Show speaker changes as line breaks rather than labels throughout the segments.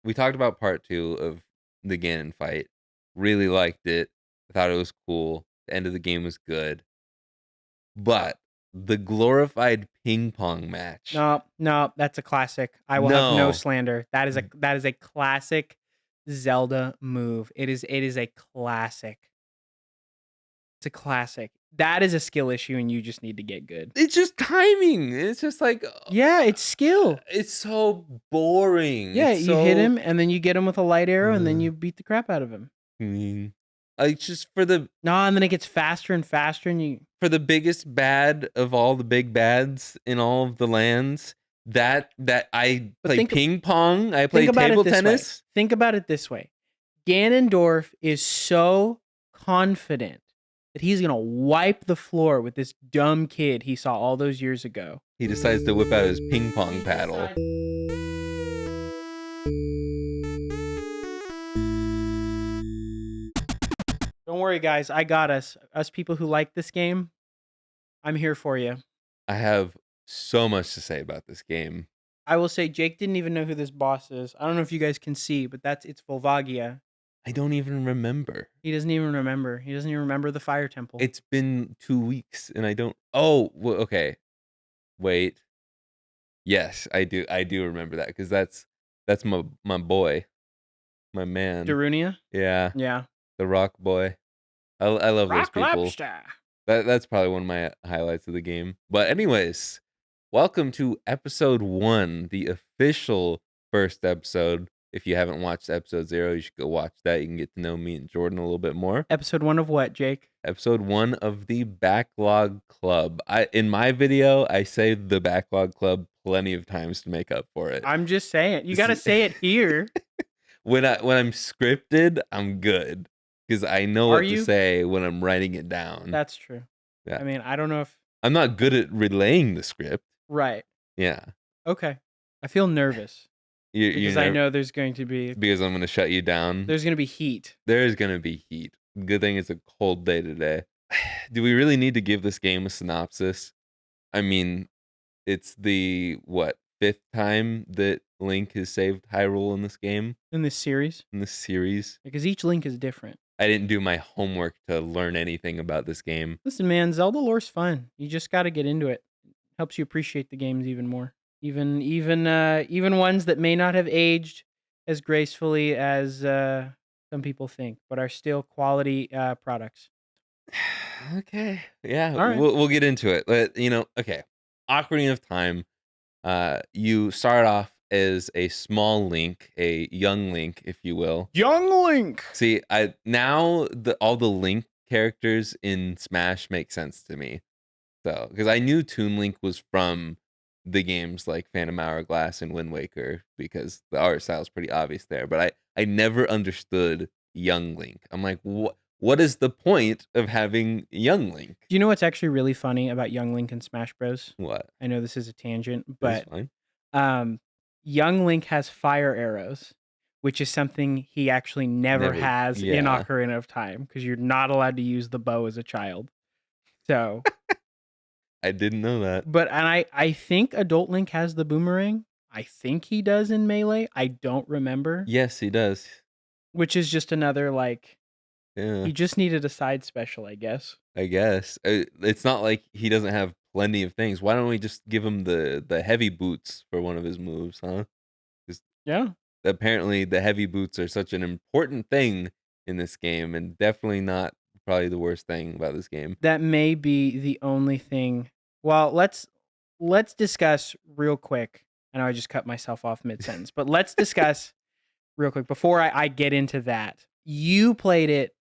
we talked about part 2 of the Ganon fight. Really liked it. I thought it was cool. The end of the game was good. But the glorified ping pong match.
No, no, that's a classic. I will have no
No.
slander. That is a classic Zelda move. It is a classic. It's a classic. That is a skill issue, and you just need to get good.
It's just timing. It's just like
Yeah, it's skill.
it's so boring.
Yeah,
It's
you hit
so
him, and then you get him with a light arrow, and then you beat the crap out of him.
like just
No, and then it gets faster and faster, and you.
for the biggest bad of all the big bads in all of the lands. That I
But
play ping pong. I play
Think about
table
it this way.
tennis.
Think about it this way. Ganondorf is so confident that he's gonna wipe the floor with this dumb kid he saw all those years ago.
He decides to whip out his ping pong paddle.
Don't worry, guys. I got us. Us people who like this game, I'm here for you.
I have so much to say about this game.
I will say Jake didn't even know who this boss is. I don't know if you guys can see, but it's Volvagia.
I don't even remember.
He doesn't even remember. He doesn't even remember the fire temple.
It's been 2 weeks and I don't. Oh, well, okay. Wait. Yes, I do. I do remember that because that's my boy, my man.
Darunia?
Yeah,
Yeah.
the Rock Boy. I love those
Rock
people.
Lobster.
That's probably one of my highlights of the game. But anyways, welcome to episode 1, the official first episode. If you haven't watched episode 0, you should go watch that. You can get to know me and Jordan a little bit more.
Episode 1 of what, Jake?
Episode 1 of the Backlog Club. In my video, I say the Backlog Club plenty of times to make up for it.
I'm just saying. You got to say it here.
When I'm scripted, I'm good because I know what to say when I'm writing it down.
That's true.
Yeah.
I mean, I don't know if
I'm not good at relaying the script.
right.
Yeah.
Okay. I feel nervous because I know there's going to be
because I'm going to shut you down.
There's going to be heat.
There is going to be heat. Good thing it's a cold day today. Do we really need to give this game a synopsis? I mean, it's the 5th time that Link has saved Hyrule in this game?
In this series?
In this series.
Because each Link is different.
I didn't do my homework to learn anything about this game.
Listen, man, Zelda lore's fun. You just got to get into it. Helps you appreciate the games even more. Even ones that may not have aged as gracefully as some people think, but are still quality products.
Okay. Yeah.
All right.
We'll get into it. But, okay. Ocarina of Time. You start off as a small Link, a young Link, if you will.
Young Link.
See, all the Link characters in Smash make sense to me. So, because I knew Toon Link was from the games like Phantom Hourglass and Wind Waker because the art style is pretty obvious there. But I never understood young Link. I'm like, what is the point of having young Link?
Do you know what's actually really funny about young Link in Smash Bros?
What?
I know this is a tangent, but
fine.
Young Link has fire arrows, which is something he actually never has in Ocarina of Time because you're not allowed to use the bow as a child. So
I didn't know that.
But I think adult Link has the boomerang. I think he does in Melee. I don't remember.
Yes, he does.
Which is just another he just needed a side special, I guess.
It's not like he doesn't have plenty of things. Why don't we just give him the heavy boots for one of his moves, huh?
Yeah.
Apparently the heavy boots are such an important thing in this game and definitely not probably the worst thing about this game.
That may be the only thing. Well, let's discuss real quick. I know I just cut myself off mid-sentence, but let's discuss real quick before I get into that. You played it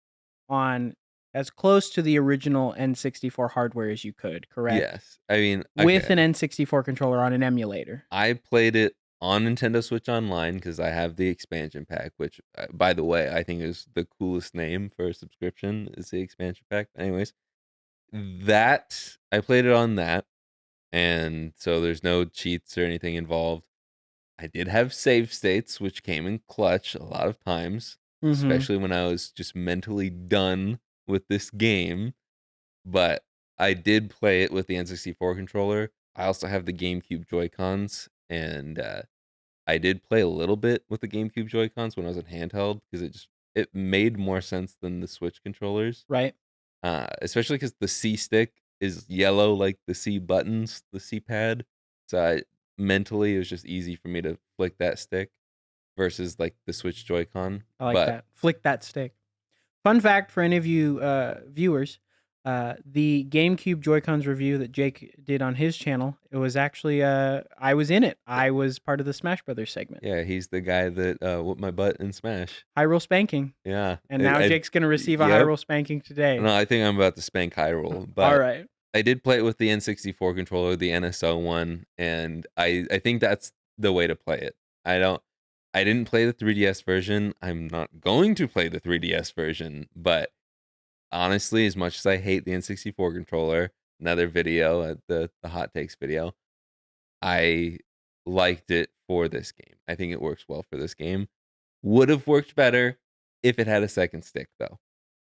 on as close to the original N64 hardware as you could, correct?
Yes. I mean,
with an N64 controller on an emulator.
I played it on Nintendo Switch Online because I have the expansion pack, which, by the way, I think is the coolest name for a subscription is the expansion pack. Anyways, I played it on that, and so there's no cheats or anything involved. I did have save states, which came in clutch a lot of times, especially when I was just mentally done with this game. But I did play it with the N64 controller. I also have the GameCube Joy-Cons, and I did play a little bit with the GameCube Joy-Cons when I was in handheld because it made more sense than the Switch controllers.
Right.
Especially because the C stick is yellow like the C buttons, the C pad. So mentally, it was just easy for me to flick that stick versus like the Switch Joy-Con.
I like
But
that. Flick that stick. Fun fact for any of you viewers, the GameCube Joy-Cons review that Jake did on his channel, it was actually I was in it. I was part of the Smash Brothers segment.
yeah, he's the guy that whooped my butt in Smash.
Hyrule spanking.
Yeah,
And now Jake's going to receive a
yep.
Hyrule spanking today.
No, I think I'm about to spank Hyrule,
All
but
right.
I did play it with the N64 controller, the NSO one, and I think that's the way to play it. I didn't play the 3DS version. I'm not going to play the 3DS version, but honestly, as much as I hate the N64 controller, another video, the hot takes video, I liked it for this game. I think it works well for this game. Would have worked better if it had a second stick, though.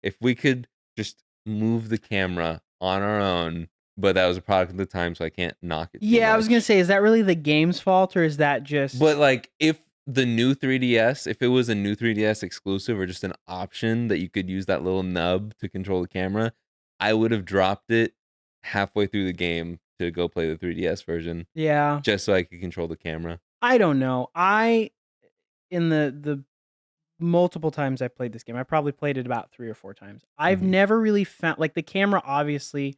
If we could just move the camera on our own, but that was a product of the time, so I can't knock it too
Yeah, I was going to
much.
say, is that really the game's fault or is that just.
But like, if the new 3DS, if it was a new 3DS exclusive or just an option that you could use that little nub to control the camera, I would have dropped it halfway through the game to go play the 3DS version
Yeah.
just so I could control the camera.
I don't know. In the multiple times I played this game, I probably played it about 3 or 4 times. I've
Mhm.
never really found, like, the camera, obviously,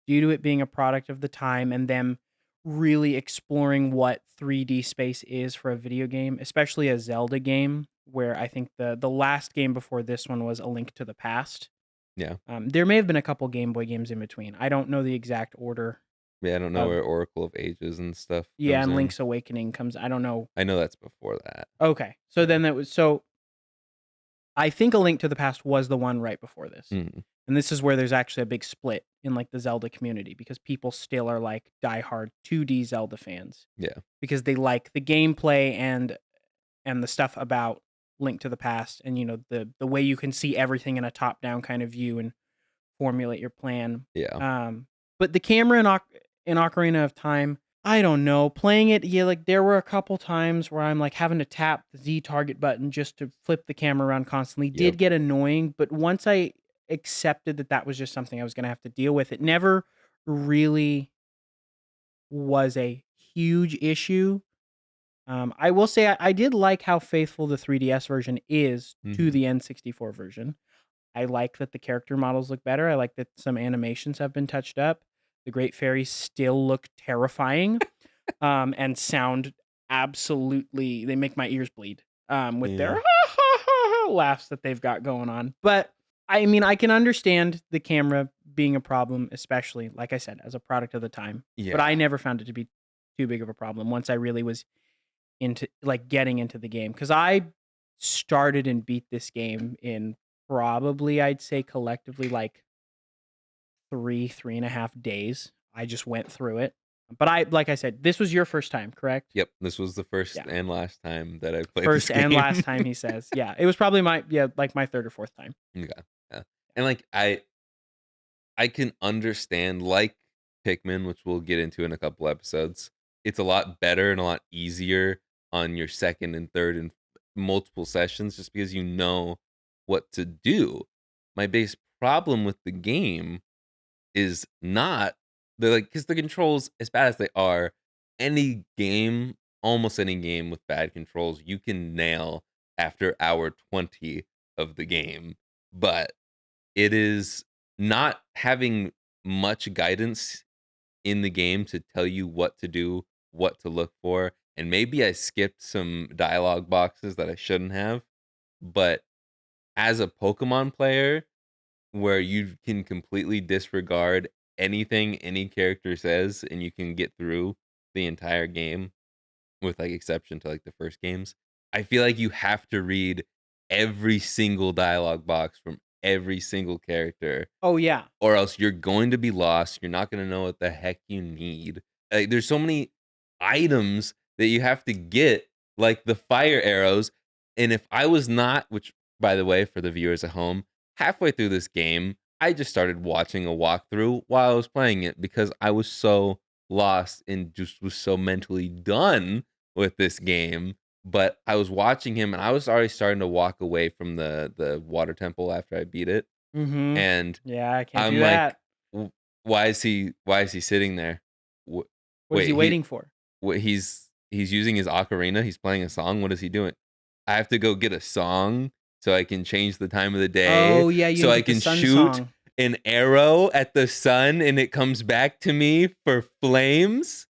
due to it being a product of the time and them really exploring what 3D space is for a video game, especially a Zelda game, where I think the last game before this one was A Link to the Past.
Yeah.
There may have been a couple Game Boy games in between. I don't know the exact order
Yeah, I don't know
of.
where Oracle of Ages and stuff
Yeah,
comes
and
in.
Link's Awakening comes. I don't know.
I know that's before that.
Okay, so then that was so. I think A Link to the Past was the one right before this.
Mhm.
And this is where there's actually a big split in like the Zelda community because people still are like diehard 2D Zelda fans
Yeah.
because they like the gameplay and the stuff about Link to the Past and the way you can see everything in a top-down kind of view and formulate your plan.
Yeah.
But the camera in Ocarina of Time, I don't know. Playing it, yeah, like there were a couple times where I'm like having to tap the Z target button just to flip the camera around constantly.
Yep.
Did get annoying, but once I accepted that that was just something I was going to have to deal with, it never really was a huge issue. I will say I did like how faithful the 3DS version is to
Mhm.
the N64 version. I like that the character models look better. I like that some animations have been touched up. The Great Fairies still look terrifying, and sound absolutely. They make my ears bleed with
Yeah.
their laughs that they've got going on. But I mean, I can understand the camera being a problem, especially like I said, as a product of the time. But I
Yeah.
never found it to be too big of a problem once I really was into like getting into the game because I started and beat this game in probably I'd say collectively like 3.5 days. I just went through it. But like I said, this was your first time, correct?
Yep. This was the first
Yeah.
and last time that I played this
First
game.
and last time he says. Yeah. It was probably like my third or fourth time.
Yeah. Yeah. And like I can understand like Pikmin, which we'll get into in a couple episodes. It's a lot better and a lot easier on your second and third and multiple sessions just because you know what to do. My base problem with the game is not because the controls, as bad as they are, any game, almost any game with bad controls, you can nail after hour 20 of the game. But it is not having much guidance in the game to tell you what to do, what to look for. And maybe I skipped some dialogue boxes that I shouldn't have. But as a Pokemon player, where you can completely disregard anything any character says and you can get through the entire game with like exception to like the first games. I feel like you have to read every single dialogue box from every single character
Oh yeah.
or else you're going to be lost. You're not going to know what the heck you need. Like, there's so many items that you have to get, like the fire arrows. And if I was not, which by the way, for the viewers at home, halfway through this game, I just started watching a walkthrough while I was playing it because I was so lost and just was so mentally done with this game, but I was watching him and I was already starting to walk away from the water temple after I beat it.
Mm-hmm.
And
Yeah, I can't
I'm
do
like,
that.
why is he sitting there?
What is he
Wait,
waiting for?
he's using his ocarina. He's playing a song. What is he doing? I have to go get a song so I can change the time of the day,
Oh yeah, you
so
didn't
I
get the
can
sun
shoot
song.
an arrow at the sun and it comes back to me for flames.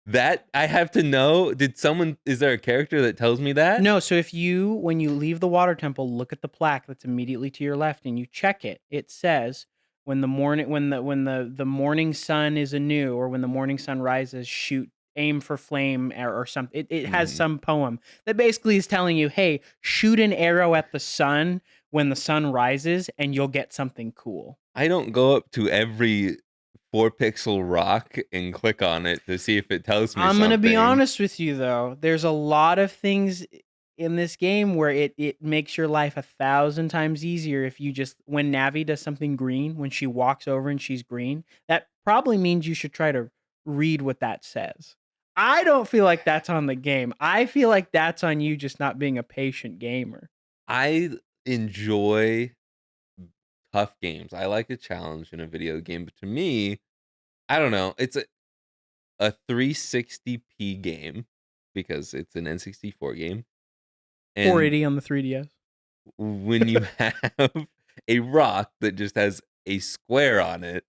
That I have to know. Is there a character that tells me that?
No, so if you, when you leave the water temple, look at the plaque that's immediately to your left and you check it, it says when the morning sun is anew, or when the morning sun rises, shoot, aim for flame, or something. It has
Mhm.
some poem that basically is telling you, hey, shoot an arrow at the sun when the sun rises and you'll get something cool.
I don't go up to every 4 pixel rock and click on it to see if it tells me
I'm gonna be
something.
honest with you though. There's a lot of things in this game where it makes your life 1,000 times easier if you just, when Navi does something green, when she walks over and she's green, that probably means you should try to read what that says. I don't feel like that's on the game. I feel like that's on you just not being a patient gamer.
I enjoy tough games. I like a challenge in a video game, but to me, I don't know. It's a 360p game because it's an N64 game. And
480 on the 3DS.
when you have a rock that just has a square on it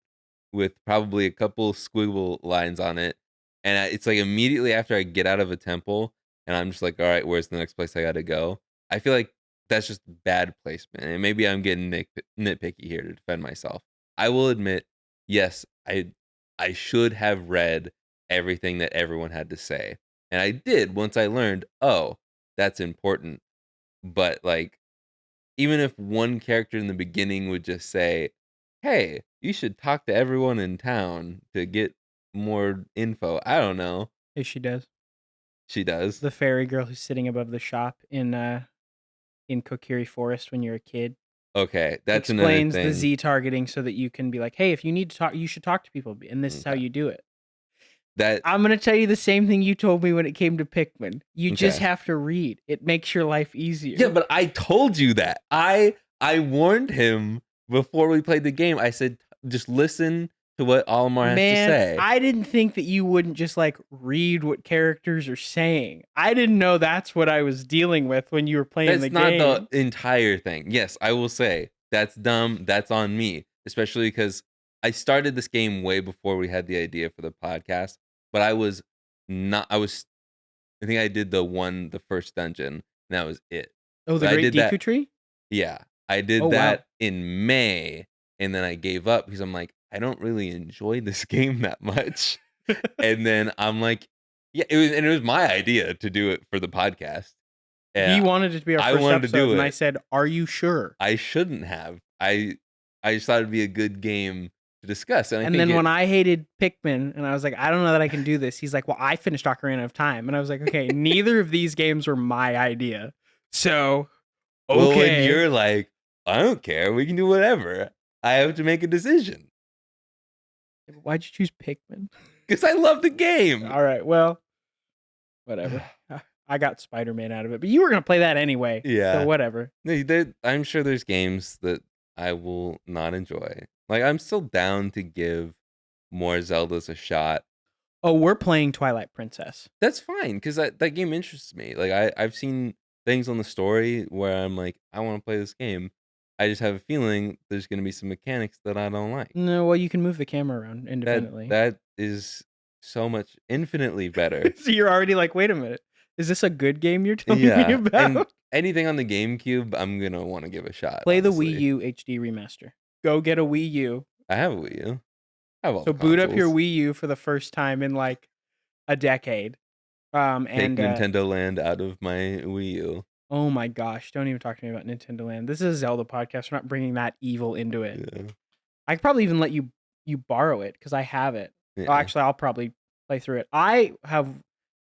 with probably a couple squiggle lines on it, and it's like immediately after I get out of a temple, and I'm just like, all right, where's the next place I got to go? I feel like that's just bad placement, and maybe I'm getting nitpicky here to defend myself. I will admit, yes, I should have read everything that everyone had to say, and I did once I learned, oh, that's important. But like, even if one character in the beginning would just say, "Hey, you should talk to everyone in town to get more info." I don't know.
Yes, she does.
She does.
The fairy girl who's sitting above the shop in Kokiri Forest when you're a kid
Okay, that's another
explains the
thing.
Z targeting so that you can be like, hey, if you need to talk, you should talk to people, and this is how
Okay.
you do it.
That
I'm gonna tell you the same thing you told me when it came to Pikmin. You just
okay.
have to read. It makes your life
Yeah,
easier.
but I told you that. I warned him before we played the game. I said, "Just listen to what Olimar has to
Man,
say."
I didn't think that you wouldn't just like read what characters are saying. I didn't know that's what I was dealing with when you were playing the
That's not the
game.
entire thing. Yes, I will say that's dumb. That's on me, especially because I started this game way before we had the idea for the podcast. But I was not. I was. I think I did the first dungeon, and that was it.
Oh, the
But I
Great
did
Deku
that.
Tree?
Yeah, I
Oh
did
wow.
that in May, and then I gave up because I'm like, I don't really enjoy this game that much. And then I'm like, yeah, it was my idea to do it for the podcast.
He
Yeah,
wanted it to be our
I
first
wanted to
episode,
do
and I
it.
said, "Are you sure?"
I shouldn't have. I just thought it'd be a good game to discuss, and I
And
think
then
it.
when I hated Pikmin and I was like, I don't know that I can do this, he's like, well, I finished Ocarina of Time. And I was like, okay, neither of these games were my idea. So,
Well, when
okay.
you're like, I don't care, we can do whatever. I have to make a decision
Why'd you choose Pikmin?
because I love the game.
All right, well, whatever. I got Spider Man out of it, but you were going to play that anyway. So,
Yeah,
whatever.
I'm sure there's games that I will not enjoy. Like I'm still down to give more Zeldas a shot.
Oh, we're playing Twilight Princess.
That's fine because that game interests me. Like I've seen things on the story where I'm like, I want to play this game. I just have a feeling there's going to be some mechanics that I don't like.
No, well, you can move the camera around
That
independently.
that is so much infinitely better.
So, you're already like, wait a minute. Is this a good game you're telling me
Yeah, and
about?
anything on the GameCube, I'm gonna want to give a shot.
Play the Wii
Honestly,
U HD remaster. Go get a Wii U.
I have a Wii U. I have all
So
the
boot up your
consoles.
Wii U for the first time in like a decade.
Take
And
Nintendo Land out of my Wii U.
oh my gosh, don't even talk to me about Nintendo Land. This is a Zelda podcast. We're not bringing that evil into it.
Yeah,
I could probably even let you borrow it because I have it. Oh,
yeah,
actually, I'll probably play through it. I have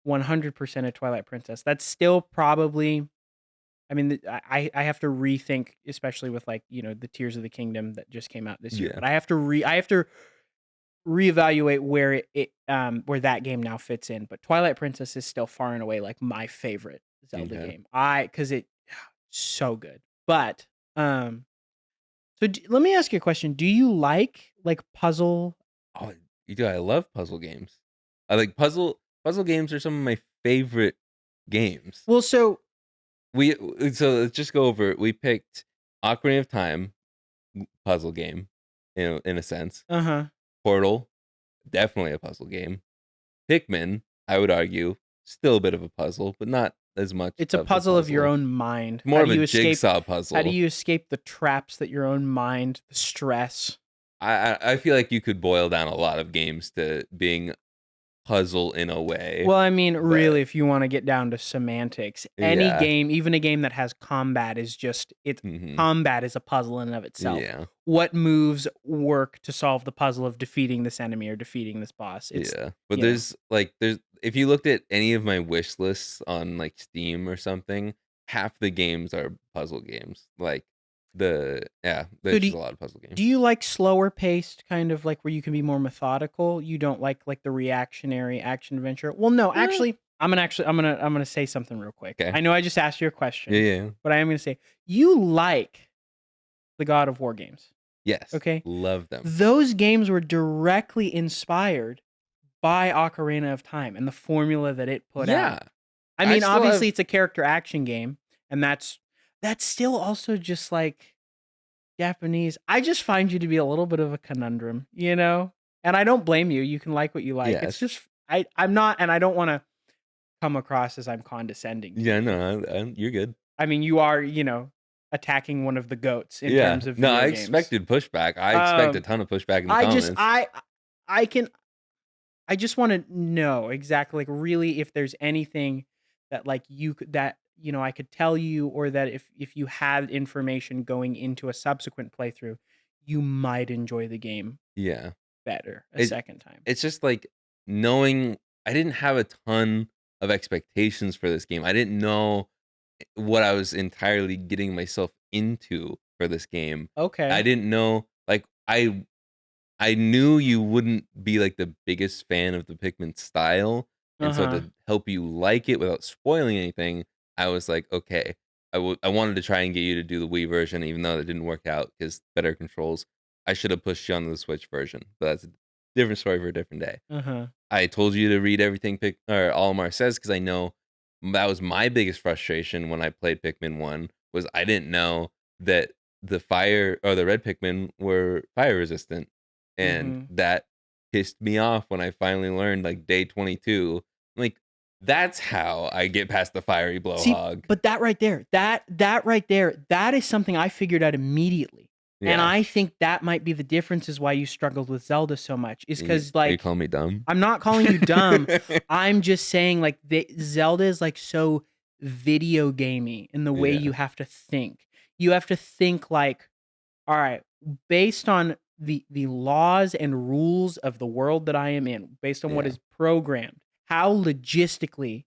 100% of Twilight Princess. That's still probably. I mean, I have to rethink, especially with like the Tears of the Kingdom that just came out this year.
yeah.
But I have to reevaluate where that game now fits in. But Twilight Princess is still far and away like my favorite Zelda
Okay.
game. Because it so good. But so let me ask you a question. Do you like puzzle?
Oh, you do. I love puzzle games. I like puzzle games are some of my favorite games.
Well, so
We so let's just go over it. We picked Ocarina of Time puzzle game, in a sense.
uh-huh.
Portal, definitely a puzzle game. Pikmin, I would argue, still a bit of a puzzle, but not as much
It's a
of a
puzzle of your
puzzle.
own mind.
More of a jigsaw
How do
puzzle.
you escape the traps that your own mind, the stress?
I feel like you could boil down a lot of games to being puzzle in a way,
Well, I mean,
but
really, if you want to get down to semantics, any
yeah.
game, even a game that has combat, is just it's
Hmm.
combat is a puzzle in and of itself.
Yeah.
What moves work to solve the puzzle of defeating this enemy or defeating this boss? It's
Yeah. But
you know.
there's if you looked at any of my wish lists on like Steam or something, half the games are puzzle games. Like
So
there's just a lot of puzzle
do
games.
you like slower paced kind of like where you can be more methodical? You don't like the reactionary action adventure? Well, no,
Eh,
I'm gonna say something real quick.
okay.
I know I just asked you a
Yeah,
question,
yeah.
but I am gonna say you like the God of War games.
Yes.
Okay.
Love them.
Those games were directly inspired by Ocarina of Time and the formula that it put out.
Yeah.
I
I
mean,
still
obviously
have
it's a character action game, and that's still also just like Japanese. I just find you to be a little bit of a conundrum, you know? And I don't blame you. You can like what you like. It's
yes.
just I'm not, and I don't want to come across as I'm condescending to
Yeah,
you.
no, you're good.
I mean, you are, attacking one of the goats in
Yeah.
terms of
No, I
video games.
expected pushback. I expect a
Um
ton of pushback in the
I just
comments.
I can I just want to know exactly, like, really, if there's anything that like you could that I could tell you, or that if you had information going into a subsequent playthrough, you might enjoy the game
Yeah.
better a
It
second time.
it's just like knowing I didn't have a ton of expectations for this game. I didn't know what I was entirely getting myself into for this game. I
Okay.
didn't know like I knew you wouldn't be like the biggest fan of the Pikmin style,
Uh
and so
huh.
to help you like it without spoiling anything, I was like, okay, I wanted to try and get you to do the Wii version, even though that didn't work out because better controls. I should have pushed you on the Switch version, but that's a different story for a different day.
Uh huh.
I told you to read everything or Olimar says because I know that was my biggest frustration when I played Pikmin 1 was I didn't know that the fire or the red Pikmin were fire resistant. And
Mm-hmm.
that pissed me off when I finally learned like day 22. Like that's how I get past the fiery
See,
blowhog.
but that right there, that right there, that is something I figured out immediately. And
Yeah.
I think that might be the difference is why you struggled with Zelda so much. Is because,
Are you
like,
calling me dumb?
I'm not calling you dumb. I'm just saying, like, Zelda is like so video gamey in the way
Yeah.
you have to think. You have to think like, all right, based on the laws and rules of the world that I am in, based on what
Yeah.
is programmed, how logistically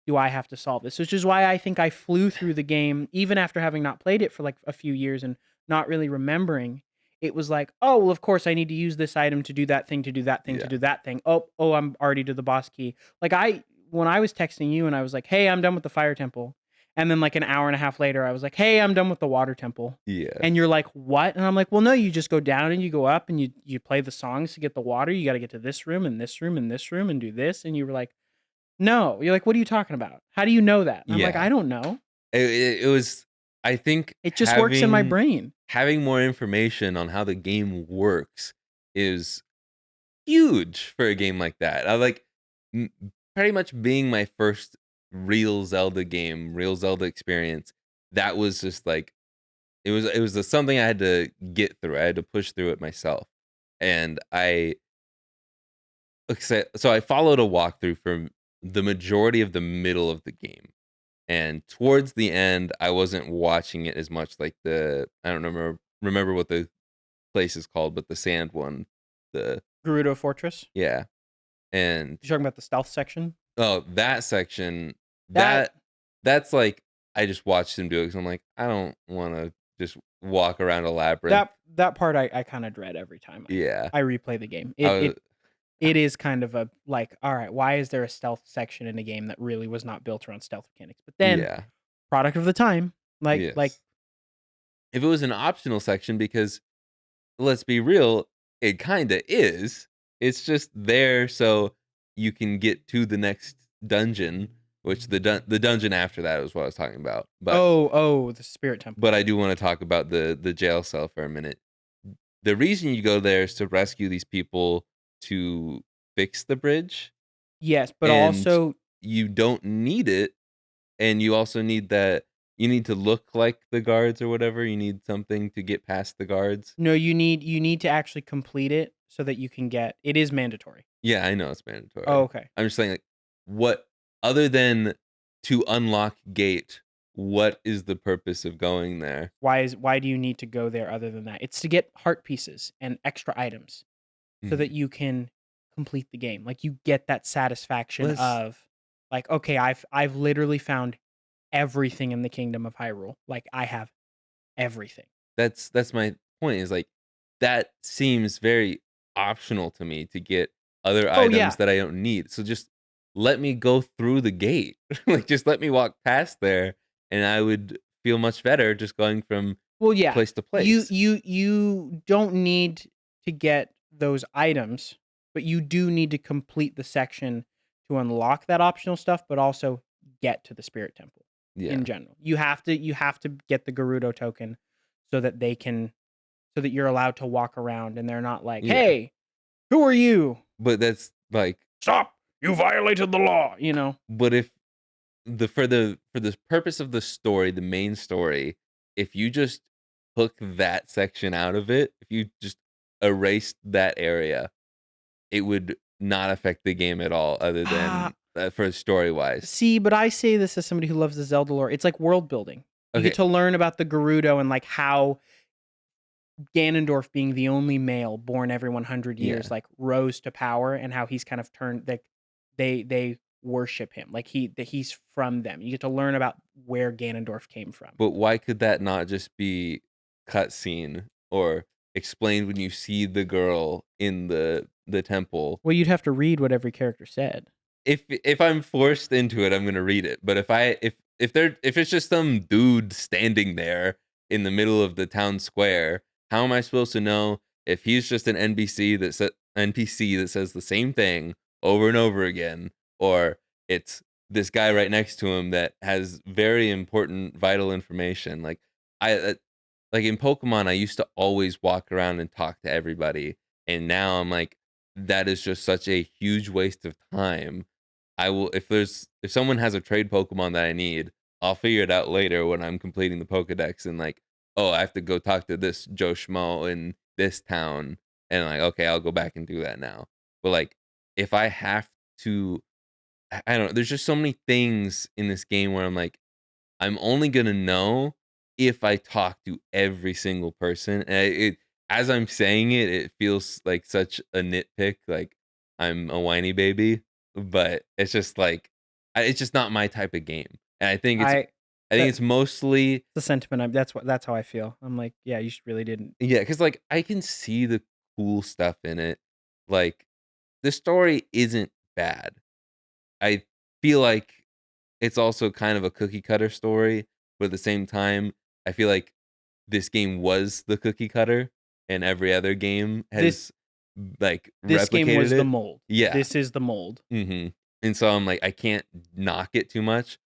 do I have to solve this? Which is why I think I flew through the game, even after having not played it for like a few years and not really remembering. It was like, oh, well, of course I need to use this item to do that thing, to do that thing, to
Yeah.
do that thing. Oh, I'm already to the boss key. Like when I was texting you and I was like, hey, I'm done with the fire temple. And then like an hour and a half later, I was like, hey, I'm done with the water temple.
Yeah.
And you're like, what? And I'm like, well, no, you just go down and you go up and you play the songs to get the water. You got to get to this room and this room and this room and do this. And you were like, no. You're like, what are you talking about? How do you know that? And I'm like,
Yeah.
I don't know.
It was I think
It just works in my
having
brain.
having more information on how the game works is huge for a game like that. I like m- pretty much being my first real Zelda game, real Zelda experience. That was just like it was something I had to get through. I had to push through it myself, and so I followed a walkthrough from the majority of the middle of the game, and towards the end, I wasn't watching it as much. Like I don't remember what the place is called, but the sand one, the
Gerudo Fortress.
yeah, and
You're talking about the stealth section.
oh, that section,
That
that that's like I just watched him do it because I'm like, I don't want to just walk around a labyrinth.
That part I kind of dread every time
Yeah.
I replay the game.
I was,
It is kind of a like, all right, why is there a stealth section in a game that really was not built around stealth mechanics? But then,
yeah.
product of the time, like
Yes. If it was an optional section, because let's be real, it kind of is. It's just there so you can get to the next dungeon, which the dungeon after that is what I was talking about.
oh, the spirit temple.
But I do want to talk about the jail cell for a minute. The reason you go there is to rescue these people to fix the bridge,
Yes, but
and
also
you don't need it, and you also need that you need to look like the guards or whatever. You need something to get past the guards.
no, you need to actually complete it so that you can get it is mandatory.
Yeah, I know it's
Oh,
mandatory.
okay.
I'm just saying, like, what other than to unlock gate, what is the purpose of going there?
Why do you need to go there other than that? It's to get heart pieces and extra items so that
Mhm.
you can complete the game. Like you get that satisfaction
Let's
of like, okay, I've literally found everything in the kingdom of Hyrule. Like I have everything.
that's my point, is like that seems very optional to me to get other
Oh
items
yeah.
that I don't need. So just let me go through the gate. Like just let me walk past there, and I would feel much better just going from
Well, yeah.
place to place.
You don't need to get those items, but you do need to complete the section to unlock that optional stuff, but also get to the spirit temple in
Yeah.
general. You have to get the Gerudo token so that they can so that you're allowed to walk around and they're not like,
Yeah.
"Hey, who are you?
But that's like
Stop. You violated the law," you know.
but if for the purpose of the story, the main story, if you just took that section out of it, if you just erased that area, it would not affect the game at all, other
Ah,
than for story wise.
see, but I say this as somebody who loves the Zelda lore. It's like world building. You get
Okay,
to learn about the Gerudo and like how Ganondorf being the only male born every 100 years
yeah,
like rose to power and how he's kind of turned like they worship him. Like that he's from them. You get to learn about where Ganondorf came from.
but why could that not just be cutscene or explained when you see the girl in the temple?
Well, you'd have to read what every character said.
If I'm forced into it, I'm gonna read it. But if it's just some dude standing there in the middle of the town square, how am I supposed to know if he's just an NPC that says the same thing over and over again, or it's this guy right next to him that has very important, vital information? Like in Pokemon, I used to always walk around and talk to everybody, and now I'm like, that is just such a huge waste of time. I will if someone has a trade Pokemon that I need, I'll figure it out later when I'm completing the Pokedex, and like, oh, I have to go talk to this Joe Schmo in this town, and like, okay, I'll go back and do that now. But like, if I have to, I don't know. There's just so many things in this game where I'm like, I'm only gonna know if I talk to every single person. And as I'm saying it, it feels like such a nitpick, like I'm a whiny baby. But it's just like it's just not my type of game. And
I
I think
that
it's mostly
the sentiment. That's how I feel. I'm like, yeah, you really didn't.
yeah, because like I can see the cool stuff in it. Like the story isn't bad. I feel like it's also kind of a cookie cutter story, but at the same time, I feel like this game was the cookie cutter, and every other game
This
has like
this game
replicated
was the
it.
mold.
Yeah.
This is the mold.
And so I'm like, I can't knock it too much.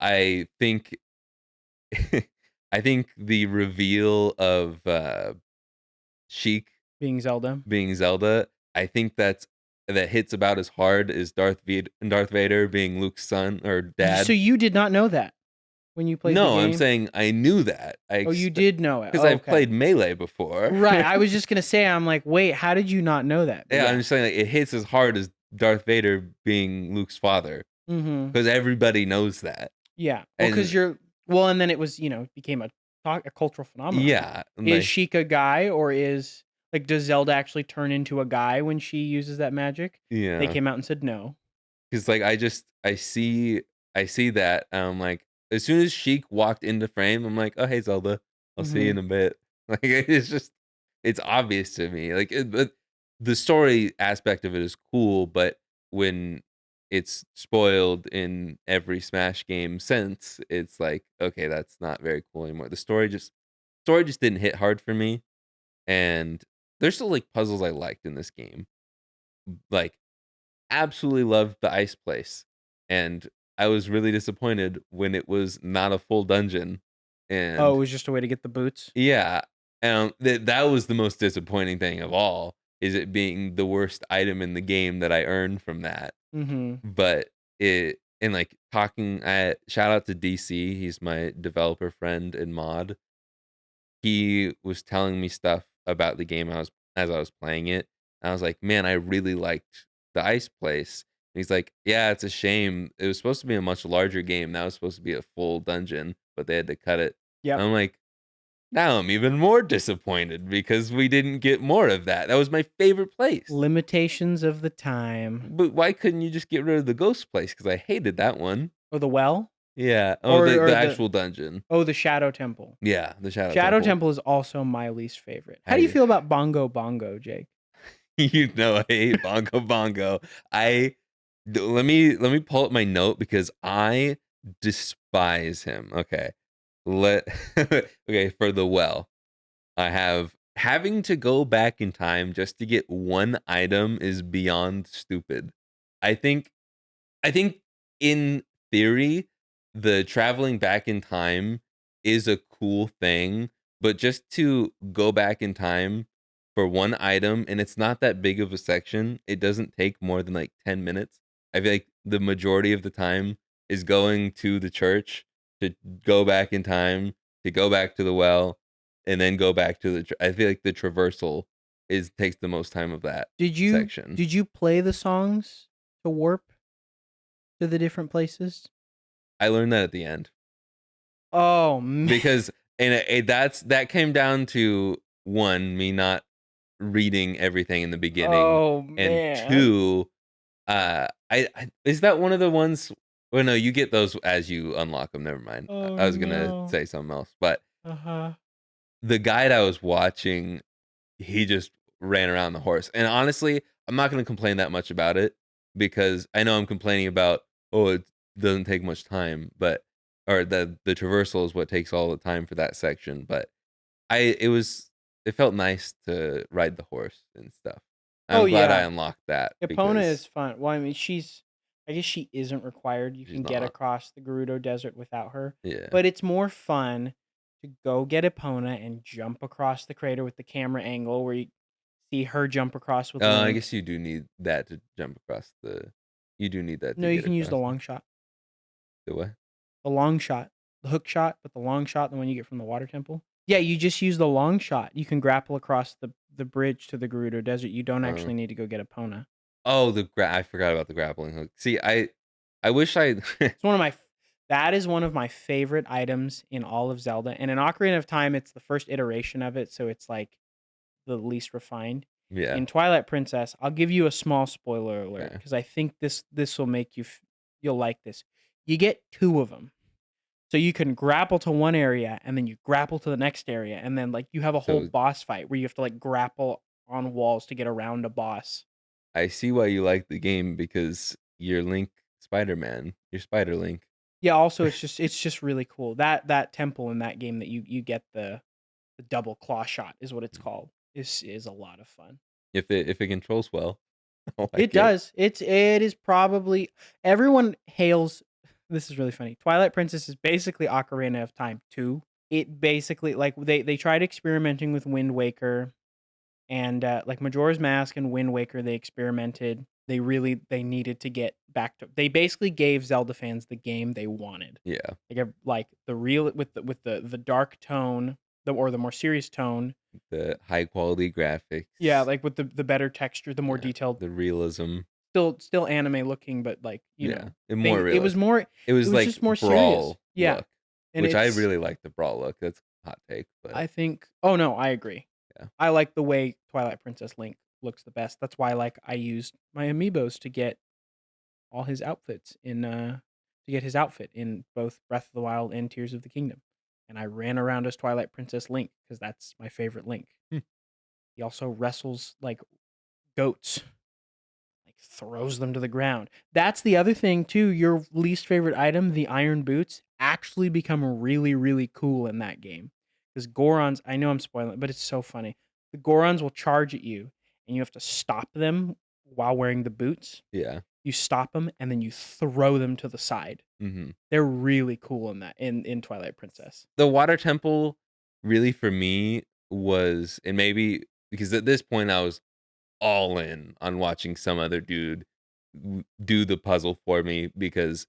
I think I think the reveal of Sheik
Being Zelda.
being Zelda, I think that hits about as hard as Darth Vader being Luke's son or
So
dad.
you did not know that when you played the
No, I'm
game?
saying I knew that.
Oh, you did know it.
Because
Oh,
I've
okay.
played Melee before.
Right. I was just gonna say, I'm like, wait, how did you not know that? But
Yeah, I'm
yeah.
just saying like, it hits as hard as Darth Vader being Luke's father,
Mm-hmm.
because everybody knows that.
Yeah. Well, because
And
you're and then it was, became a cultural phenomenon.
yeah, and
Is
like
Sheik a guy or is like does Zelda actually turn into a guy when she uses that magic? They
yeah,
came out and said no.
because like I see that, and I'm like, as soon as Sheik walked into frame, I'm like, oh hey Zelda. I'll see you in
Mhm.
a bit." Like, it's just it's obvious to me, like, but the story aspect of it is cool, but when it's spoiled in every Smash game since, it's like, "Okay, that's not very cool anymore." The story just didn't hit hard for me, and there's still, like, puzzles I liked in this game. Like, absolutely loved the ice place, and I was really disappointed when it was not a full dungeon,
Oh, it
and
was just a way to get the boots?
yeah, that was the most disappointing thing of all, is it being the worst item in the game that I earned from that,
Mhm.
but like, talking shout out to DC, he's my developer friend and mod. He was telling me stuff about the game as I was playing it, and I was like, "Man, I really liked the ice place." And he's like, "Yeah, it's a shame. It was supposed to be a much larger game. That was supposed to be a full dungeon, but they had to cut it." And
Yep.
I'm like, "Now I'm even more disappointed because we didn't get more of that. That was my favorite place.
Limitations of the time.
But why couldn't you just get rid of the ghost place? Because I hated that one."
Or the well?
Yeah. Oh,
Or
the
the
actual dungeon.
oh, the Shadow Temple.
Yeah, the Shadow
Shadow
Temple.
Temple is also my least favorite. How do you
I
feel about Bongo Bongo, Jake?
You know I hate Bongo Bongo. Let me pull up my note because I despise him. Okay. Let Okay, for the well. I have having to go back in time just to get one item is beyond stupid. I think I think in theory, the traveling back in time is a cool thing, but just to go back in time for one item and it's not that big of a section, it doesn't take more than like 10 minutes. I feel like the majority of the time is going to the church to go back in time, to go back to the well, and then go back to I feel like the traversal is takes the most time of that
Did you
section.
did you play the songs to warp to the different places?
I learned that at the end.
Oh, man.
Because that came down to, 1, me not reading everything in the beginning,
Oh,
and
man.
2, I is that one of the ones well, no, you get those as you unlock them. Never mind.
Oh,
I was gonna
no.
say something else, but
Uh-huh.
the guide I was watching, he just ran around the horse, and honestly, I'm not gonna complain that much about it because I know I'm complaining about, "Oh, it doesn't take much time," but or the traversal is what takes all the time for that section, but I it was it felt nice to ride the horse and stuff.
Oh,
I'm glad I
yeah.
unlocked that
Epona is
because
fun. Well, I mean, I guess she isn't required. You
she's
can get
not.
across the Gerudo Desert without her,
Yeah.
but it's more fun to go get Epona and jump across the crater with the camera angle where you see her jump across with
I
Link.
guess you do need that to jump across the you do need that
No,
to
you
get
can use the
across
long
there.
shot.
The what?
The long shot. The hook shot, but the long shot, the one you get from the water temple. Yeah, you just use the long shot. You can grapple across the bridge to the Gerudo Desert. You don't
Uh
actually need to go get Epona.
oh, I forgot about the grappling hook. See, I wish I
It's one of my that is one of my favorite items in all of Zelda. And in Ocarina of Time, it's the first iteration of it, so it's like the least refined.
yeah,
In Twilight Princess, I'll give you a small spoiler alert
okay.
because I think this will make you'll like this. You get two of them. So you can grapple to one area and then you grapple to the next area and then like you have a whole
So
boss fight where you have to like grapple on walls to get around a boss.
I see why you like the game because you're Link Spider-Man. You're Spider Link.
Yeah, also it's just really cool. That temple in that game that you get the double claw shot is what it's called. Is a lot of fun.
If it controls well, I
It
like it.
does. It is probably everyone hails this is really funny. Twilight Princess is basically Ocarina of Time 2. It basically like they tried experimenting with Wind Waker and like Majora's Mask and Wind Waker they experimented. They needed to get back to they basically gave Zelda fans the game they wanted.
Yeah.
Like the real with the dark tone, the more serious tone.
The high quality
Yeah,
graphics.
like with the better texture, the more
Yeah.
detailed,
The realism.
still anime looking, but like,
Yeah. And more
they
realistic. It
it
was
was
like
just more serious.
brawl
Yeah.
look,
And
which I really like the brawl look. That's a hot take, but
I think oh no, I agree.
yeah.
I like the way Twilight Princess Link looks the best. That's why like I used my amiibos to get all his outfits in to get his outfit in both Breath of the Wild and Tears of the Kingdom. and I ran around as Twilight Princess Link because that's my favorite Link.
Hmm.
He also wrestles like goats, like throws them to the ground. That's the other thing too. Your least favorite item, the iron boots, actually become really, really cool in that game. Because Gorons, I know I'm spoiling it, but it's so funny. The Gorons will charge at you, and you have to stop them while wearing the boots.
Yeah.
You stop them, and then you throw them to the side.
Mhm.
They're really cool in that in Twilight Princess.
The water temple really for me was, and maybe because at this point I was all in on watching some other dude do the puzzle for me because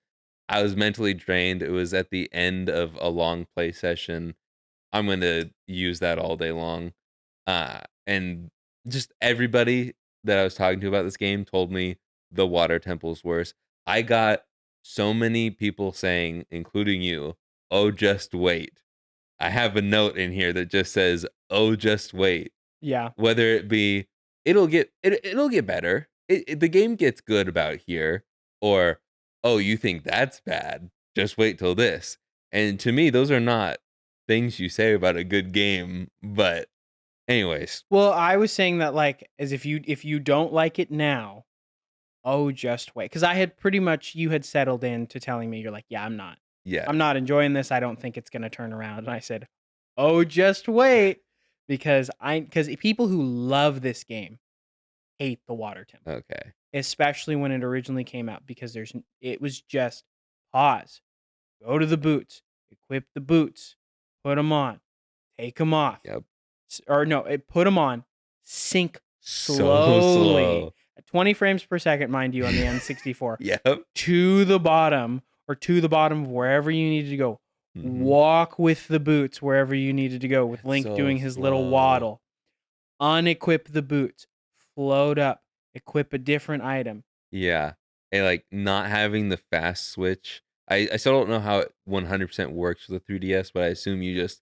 I was mentally drained. It was at the end of a long play session. I'm going to use that all day long. And just everybody that I was talking to about this game told me the water temple's worse. I got so many people saying, including you, "Oh, just wait." I have a note in here that just says, "Oh, just wait."
Yeah.
Whether it be it'll get better. The game gets good about here, or oh, you think that's bad? Just wait till this. And to me, those are not things you say about a good game. But anyways,
Well, I was saying that like as if you don't like it now, oh just wait. Because I had pretty much you had settled in to telling me you're like, yeah, I'm not.
yeah,
I'm not enjoying this. I don't think it's gonna turn around. And I said, oh just wait. Because people who love this game hate the water temple.
okay,
Especially when it originally came out, because it was just pause, go to the boots, equip the boots, put them on, take them off.
yep,
Or no, put them on, sync
so
slowly
slow,
at 20 frames per second, mind you, on the N64
yep,
to the bottom or to the bottom of wherever you needed to go.
hmm,
Walk with the boots wherever you needed to go, with Link
so
doing his little
slow,
waddle. Unequip the boots, float up, equip a different item.
yeah, and like not having the fast switch. I still don't know how it 100% works with the 3DS, but I assume you just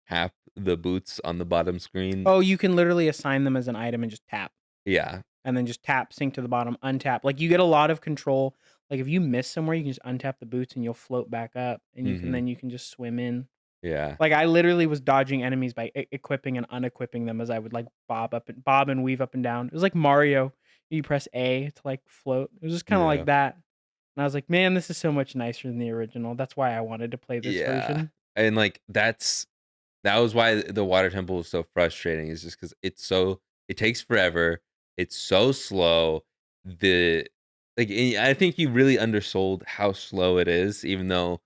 tap the boots on the bottom screen.
Oh, you can literally assign them as an item and just tap.
Yeah.
And then just tap, sink to the bottom, untap. Like you get a lot of control. Like if you miss somewhere, you can just untap the boots and you'll float back up, and
Mhm.
you can just swim in.
Yeah.
Like I literally was dodging enemies by equipping and unequipping them as I would like bob and weave up and down. It was like Mario. You press A to like float. It was just kind of like
Yeah.
that. And I was like, man, this is so much nicer than the original. That's why I wanted to play this
Yeah.
version.
And like that was why the water temple is so frustrating, is just because it takes forever. It's so slow. The I think you really undersold how slow it is, even though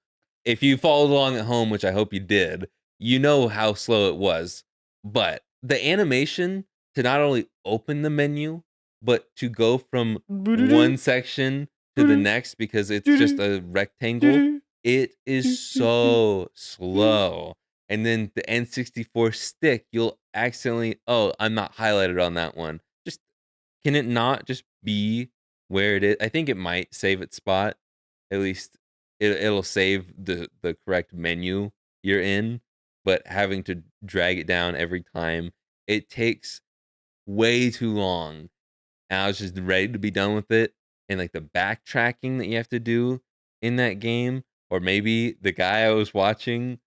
if you followed along at home, which I hope you did, you know how slow it was. But the animation to not only open the menu, but to go from one section to the next because it's just a rectangle, it is so slow. And then the N64 stick, you'll accidentally, oh, I'm not highlighted on that one. Just can it not just be where it is? I think it might save its spot. At least it'll save the correct menu you're in, but having to drag it down every time, it takes way too long. And I was just ready to be done with it. And like the backtracking that you have to do in that game, or maybe the guy I was watching,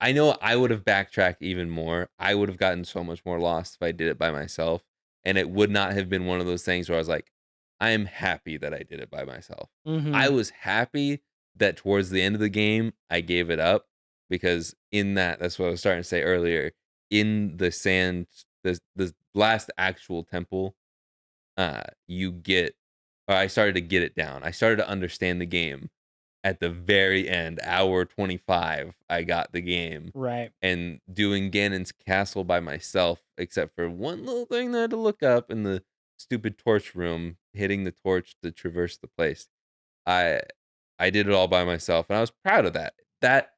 I know I would have backtracked even more. I would have gotten so much more lost if I did it by myself, and it would not have been one of those things where I was like, "I am happy that I did it by myself." I
Mm-hmm.
was happy that towards the end of the game, I gave it up because in that's what I was starting to say earlier. In the sand, the last actual temple, you get, or I started to get it down. I started to understand the game at the very end, hour 25, I got the game.
Right.
And doing Ganon's castle by myself, except for one little thing that I had to look up in the stupid torch room, hitting the torch to traverse the place. I I did it all by myself, and I was proud of that. That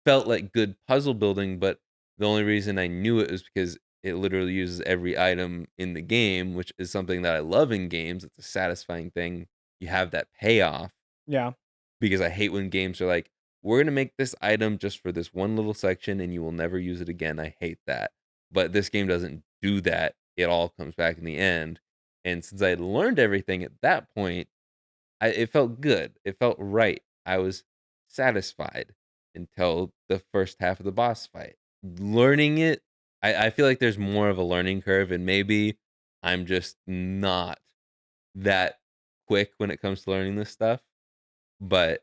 felt like good puzzle building, but the only reason I knew it was because it literally uses every item in the game, which is something that I love in games. It's a satisfying thing. You have that payoff
Yeah.
because I hate when games are like, we're going to make this item just for this one little section and you will never use it again. I hate that. But this game doesn't do that. It all comes back in the end. And since I had learned everything at that point, it felt good. It felt right. I was satisfied. until the first half of the boss fight. Learning it, I feel like there's more of a learning curve, and maybe I'm just not that quick when it comes to learning this stuff, but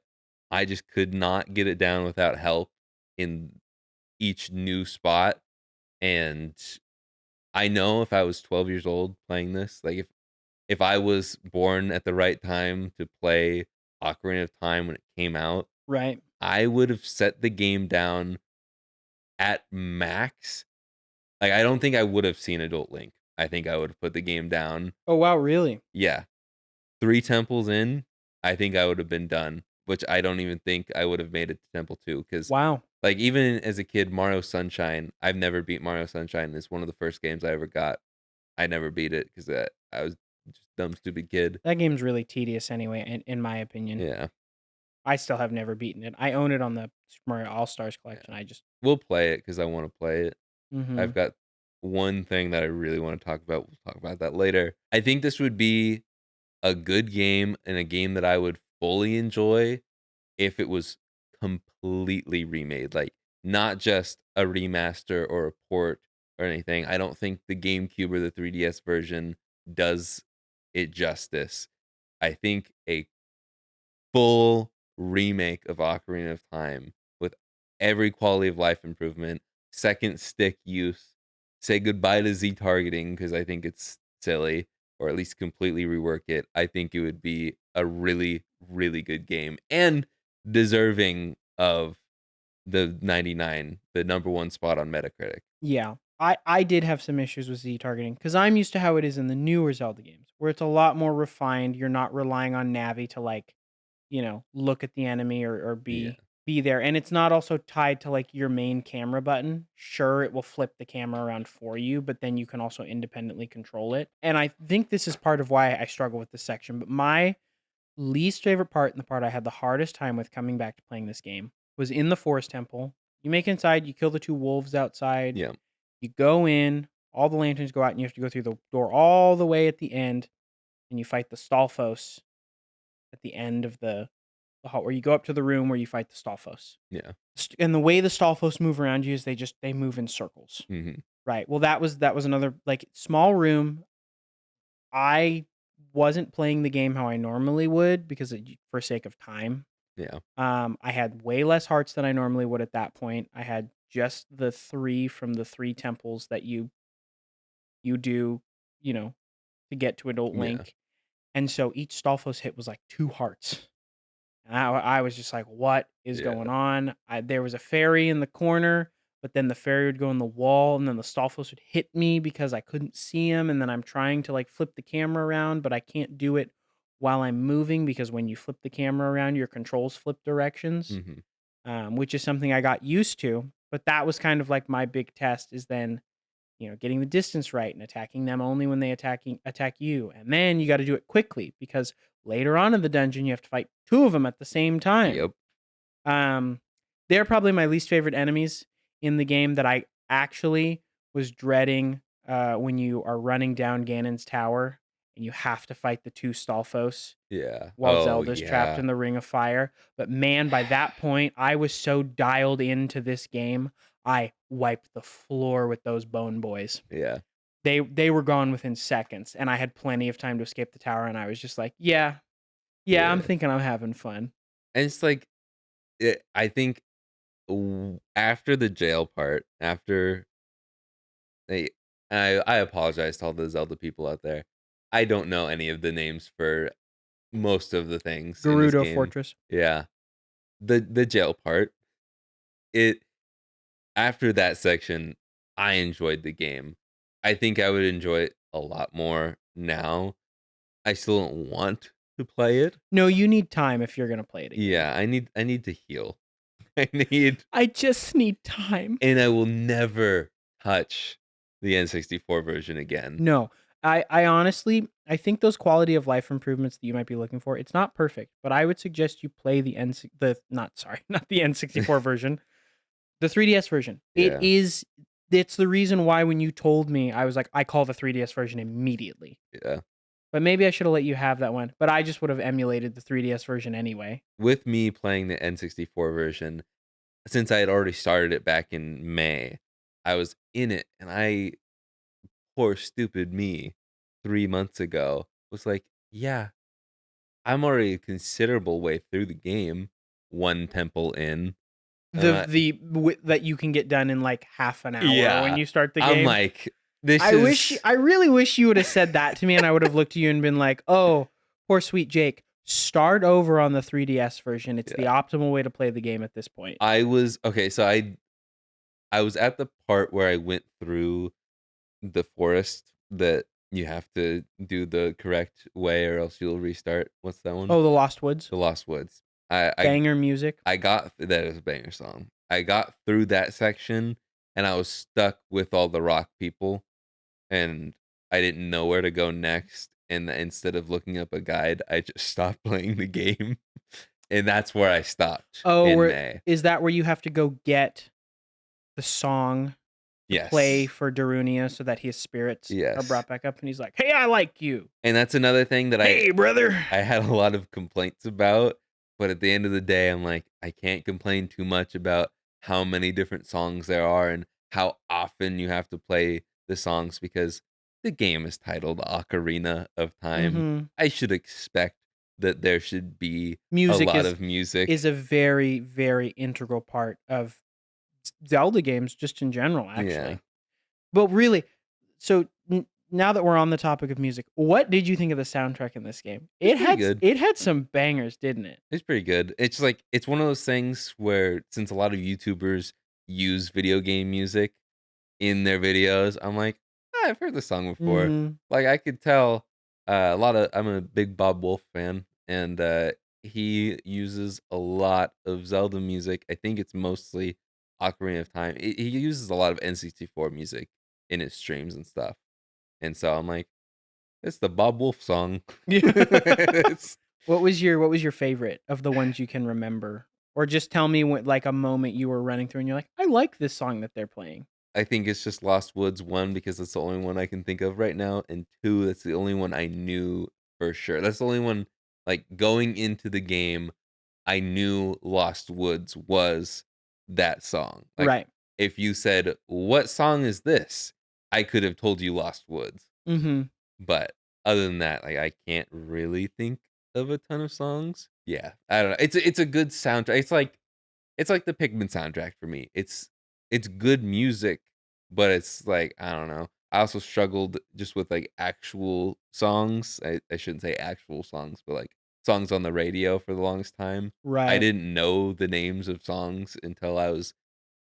I just could not get it down without help in each new spot. And I know if I was 12 years old playing this, like if I was born at the right time to play Ocarina of Time when it came out,
Right.
I would have set the game down at max. Like I don't think I would have seen Adult Link. I think I would have put the game down.
Oh wow, really?
Yeah, 3 temples in, I think I would have been done, which I don't even think I would have made it to Temple 2 because,
Wow.
like, even as a kid, Mario Sunshine, I've never beat Mario Sunshine. It's one of the first games I ever got. I never beat it because I was just dumb, stupid kid.
That game's really tedious anyway, in my opinion.
Yeah,
I still have never beaten it. I own it on the Super Mario All Stars
yeah.
collection. I just
We'll play it because I wanna play it.
mhm.
I've got one thing that I really wanna talk about. We'll talk about that later. I think this would be a good game and a game that I would fully enjoy if it was completely remade, like, not just a remaster or a port or anything. I don't think the GameCube or the 3DS version does it justice. I think a full remake of Ocarina of Time with every quality of life improvement, second stick use, say goodbye to Z targeting because I think it's silly, or at least completely rework it. I think it would be a really, really good game and deserving of the 99, the number one spot on Metacritic.
Yeah. I did have some issues with Z targeting because I'm used to how it is in the newer Zelda games, where it's a lot more refined. You're not relying on Navi to like, look at the enemy or
Yeah.
be there. And it's not also tied to like your main camera button. Sure, it will flip the camera around for you, but then you can also independently control it. And I think this is part of why I struggle with this section. But my least favorite part and the part I had the hardest time with coming back to playing this game was in the forest temple. You make it inside, you kill the two wolves outside,
Yeah.
you go in, all the lanterns go out, and you have to go through the door all the way at the end, and you fight the Stalfos at the end of the hall, where you go up to the room where you fight the Stalfos.
Yeah.
And the way the Stalfos move around you is they move in circles.
Mhm.
Right. Well, that was another like small room. I wasn't playing the game how I normally would because for sake of time.
Yeah.
I had way less hearts than I normally would at that point. I had just the 3 from the 3 temples that you do, you know, to get to Adult
Yeah.
Link, and so each Stalfos hit was like 2 hearts, and I was just like, "What is
Yeah.
going on?" There was a fairy in the corner, but then the fairy would go in the wall, and then the Stalfos would hit me because I couldn't see him, and then I'm trying to, like, flip the camera around, but I can't do it while I'm moving because when you flip the camera around, your controls flip directions,
Mhm.
which is something I got used to, but that was kind of like my big test is then, getting the distance right and attacking them only when they attack you. And then you got to do it quickly because later on in the dungeon you have to fight 2 of them at the same time.
Yep.
Um they're probably my least favorite enemies in the game that I actually was dreading when you are running down Ganon's tower and you have to fight the 2 Stalfos
Yeah.
while
Oh,
Zelda's trapped
yeah.
in the Ring of Fire. But man, by that point, I was so dialed into this game, I wiped the floor with those bone boys.
Yeah.
They were gone within seconds, and I had plenty of time to escape the tower, and I was just like, yeah, yeah, I'm
Yeah.
thinking I'm having fun.
And it's like, I think after the jail part, after they, I apologize to all the Zelda people out there. I don't know any of the names for most of the things in this
Gerudo
game.
Fortress.
Yeah, the jail part. It After that section, I enjoyed the game. I think I would enjoy it a lot more now. I still don't want to play it.
No, you need time if you're gonna play it again.
Yeah, I need to heal. I need
I just need time.
and I will never touch the N64 version again.
No. I honestly I think those quality of life improvements that you might be looking for, it's not perfect, but I would suggest you play the N the not sorry, not the N64 version, the 3DS version.
Yeah,
It's the reason why when you told me, I was like, I call the 3DS version immediately.
yeah.
But maybe I should have let you have that one. But I just would have emulated the 3DS version anyway.
With me playing the N64 version, since I had already started it back in May, I was in it, and poor stupid me, 3 months ago, was like, "Yeah, I'm already a considerable way through the game, 1 temple in." Uh,
That you can get done in like half an hour when
yeah.
you start the
I'm
game.
like, "This is."
I really wish you would have said that to me, and I would have looked at you and been like, "Oh, poor sweet Jake. Start over on the 3DS version. It's the
Yeah.
optimal way to play the game at this point."
I was okay, so I was at the part where I went through the forest that you have to do the correct way or else you'll restart. What's that one?
Oh, the Lost Woods,
The Lost Woods. I I
banger music.
I got that is a banger song. I got through that section and I was stuck with all the rock people and I didn't know where to go next. And instead of looking up a guide, I just stopped playing the game. And that's where I stopped
Oh,
in
where
May.
is that where you have to go get the song to play
Yes.
for Darunia so that his spirits are
Yes.
brought back up and he's like, "Hey, I like you.
And that's another thing that
Hey, brother."
I had a lot of complaints about, but at the end of the day, I'm like, I can't complain too much about how many different songs there are and how often you have to play the songs because the game is titled Ocarina of Time.
Mhm.
I should expect that there should be a
Music
lot of music.
is a very, very integral part of Zelda games just in general,
Yeah,
actually. But really, so now that we're on the topic of music, what did you think of the soundtrack in this game?
it's pretty good.
It had some bangers, didn't it?
It's pretty good. It's like it's one of those things where since a lot of YouTubers use video game music in their videos, I'm like, "Ah, I've heard this song before."
Mhm.
Like, I could tell, a lot of I'm a big Bob Wolf fan, and, he uses a lot of Zelda music. I think it's mostly Ocarina of Time. He uses a lot of N64 music in his streams and stuff, and so I'm like, "It's the Bob Wolf song."
Yeah.
It's
What was your favorite of the ones you can remember? Or just tell me what like a moment you were running through and you're like, "I like this song that they're playing."
I think it's just Lost Woods, 1, because that's the only one I can think of right now, and 2, that's the only one I knew for sure. That's the only one, like, going into the game, I knew Lost Woods was that song. Like,
Right.
if you said, "What song is this?" I could have told you Lost Woods,
Mhm.
but other than that, like, I can't really think of a ton of songs. Yeah, I don't know. It's a good soundtrack. It's like the Pikmin soundtrack for me. It's good music, but it's like, I don't know. I also struggled just with like actual songs. I shouldn't say actual songs, but like songs on the radio for the longest time. I
Right.
didn't know the names of songs until I was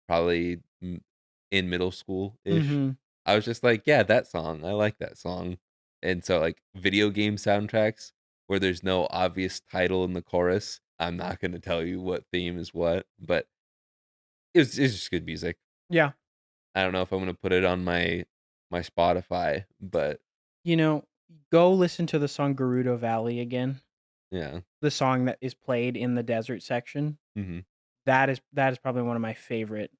probably in middle school ish.
Mhm.
I was just like, yeah, that song. I like that song. And so like video game soundtracks where there's no obvious title in the chorus, I'm not going to tell you what theme is what, but it's just good music.
Yeah.
I don't know if I'm gonna put it on my Spotify, but
You know, go listen to the song Gerudo Valley again.
yeah.
The song that is played in the desert section.
Mhm.
That is probably one of my favorite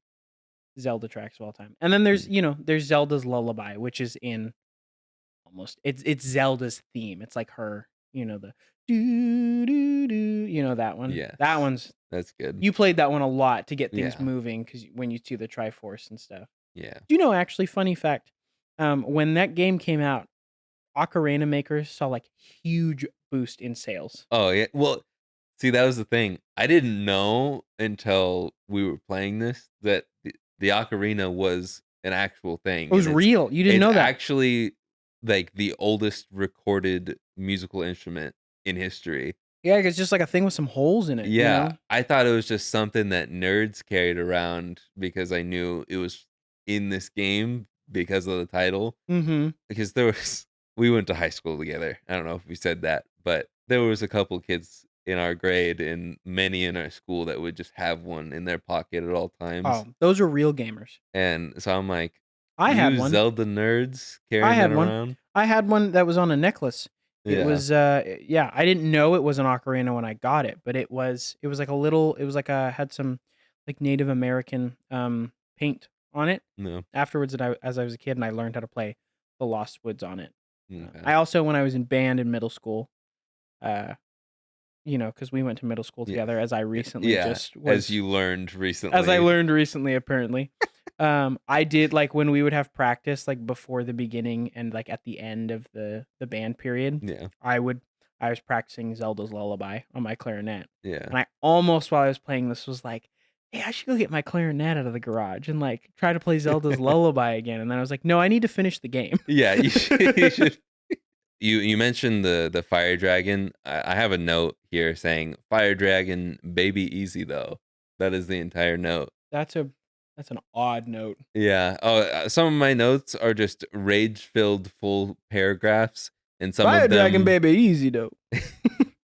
Zelda tracks of all time. And then
Mm.
there's Zelda's Lullaby, which is in almost it's Zelda's theme. It's like her, the do do do, that one. That
Yes.
one's
That's good.
you played that one a lot to get things
Yeah.
moving because when you do the Triforce and stuff.
Yeah.
Do you know actually funny fact, when that game came out, Ocarina makers saw like huge boost in sales.
Oh, yeah. Well, see, that was the thing. I didn't know until we were playing this that the ocarina was an actual
It
thing,
was
and
real. You didn't
it's
know that.
actually like the oldest recorded musical instrument in history.
Yeah, it's just like a thing with some holes in it, you
Yeah,
know?
I thought it was just something that nerds carried around because I knew it was in this game because of the title.
Mhm.
Because there was we went to high school together. I don't know if we said that, but there was a couple kids in our grade and many in our school that would just have one in their pocket at all times.
Oh, those are real gamers.
And so I'm like,
I had
"You
one.
Zelda nerds
I
carrying that
had one.
around?"
I had one that was on a necklace. It
Yeah,
was, yeah, I didn't know it was an ocarina when I got it, but it was like a little it was like a had some, like, Native American, paint on it.
no,
Afterwards, that I as I was a kid and I learned how to play the Lost Woods on it.
okay.
I also when I was in band in middle school, uh because we went to middle school
Yeah.
together, as I recently
Yeah,
just
as
was,
you learned
as I
recently.
learned recently, apparently. I did like when we would have practice, like before the beginning and like at the end of the band period.
Yeah,
I was practicing Zelda's Lullaby on my clarinet,
yeah.
and I almost while I was playing this was like, hey, I should go get my clarinet out of the garage and like try to play Zelda's Lullaby again. And then I was like, no, I need to finish the game.
Yeah, you should you should you mentioned the fire dragon. I have a note here saying fire dragon baby easy though. That is the entire note.
That's an odd note.
Yeah. Oh, some of my notes are just rage-filled full paragraphs, and some
Fire
of
Dragon
them,
baby easy though.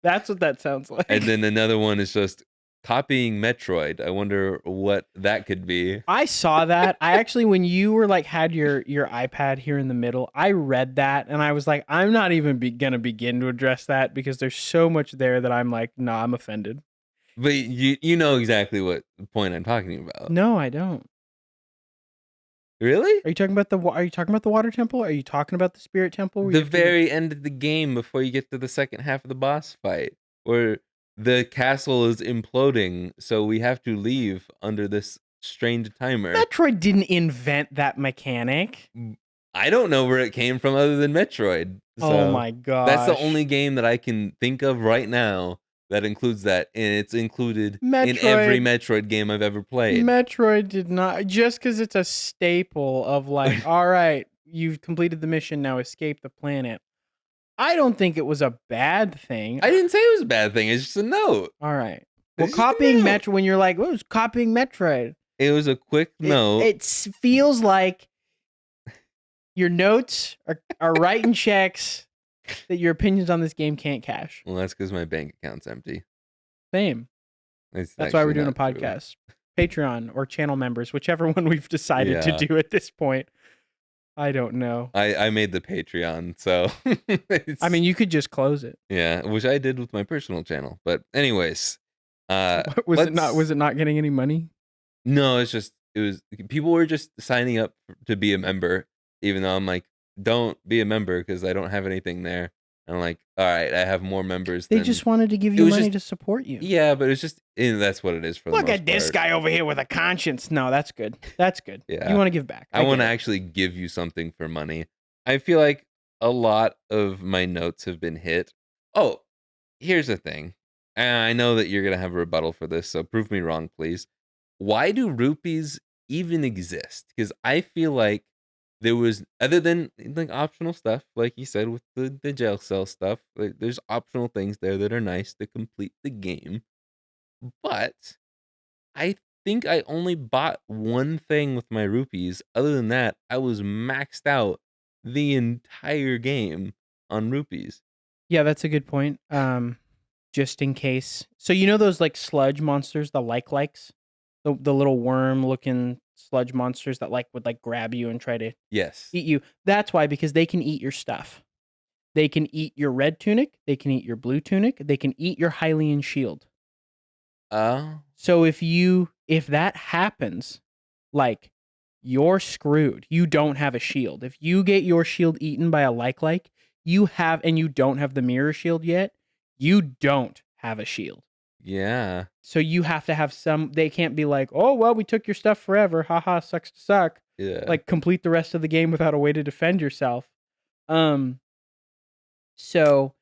That's what that sounds like.
and then another one is just copying Metroid. I wonder what that could be.
I saw that. I actually, when you were like had your iPad here in the middle, I read that and I was like, I'm not even gonna begin to address that because there's so much there that I'm like, nah, I'm offended.
But you know exactly what point I'm talking about.
No, I don't.
Really?
Are you talking about the water temple? Are you talking about the spirit temple? Where you
The
have to go-
very end of the game before you get to the second half of the boss fight, where the castle is imploding, so we have to leave under this strange timer.
Metroid didn't invent that mechanic.
I don't know where it came from other than Metroid.
Oh
So
my gosh.
that's the only game that I can think of right now that includes that, and it's included in every Metroid game I've ever played.
Metroid did not, just because it's a staple of like, all right, you've completed the mission, now escape the planet. I don't think it was a bad thing.
I didn't say it was a bad thing. It's just a note.
All right. Well,
It's just a
copying
note.
Metroid, when you're like, "What was copying Metroid?"
It was a quick note.
It feels like your notes are writing checks that your opinions on this game can't cash.
Well, that's because my bank account's empty.
Same.
It's
That's why we're
actually
doing a
not true.
podcast. Patreon or channel members, whichever one we've decided
Yeah.
to do at this point. I don't know.
I made the Patreon, so
I mean, you could just close it.
yeah, which I did with my personal channel. But anyways,
Was it not getting any money?
No, it was people were just signing up to be a member, even though I'm like, don't be a member because I don't have anything there. And I'm like, all right, I have more members.
They
than...
just wanted to give
It
you
was
money
just-
to support you.
Yeah, but it's just that's what it is for the
Look
most
at this
part.
guy over here with a conscience. No, that's good. That's good.
Yeah.
You want to give back.
I want to
get it.
actually give you something for money. I feel like a lot of my notes have been hit. Oh, here's the thing. And I know that you're going to have a rebuttal for this, so prove me wrong, please. Why do rupees even exist? Because I feel like there was, other than like optional stuff, like you said with the jail cell stuff, like there's optional things there that are nice to complete the game. But I think I only bought one thing with my rupees. Other than that, I was maxed out the entire game on rupees.
Yeah, that's a good point. Just in case. So you know those like sludge monsters, the likes, the little worm looking sludge monsters that like would like grab you and try to
Yes.
eat you. That's why, because they can eat your stuff. They can eat your red tunic. They can eat your blue tunic. They can eat your Hylian shield. So if that happens, like you're screwed. You don't have a shield. If you get your shield eaten by a like, you have, and you don't have the mirror shield yet, you don't have a shield.
Yeah.
So you have to have some, they can't be like, oh, well, we took your stuff forever. Haha, sucks to suck.
Yeah.
Like complete the rest of the game without a way to defend yourself. So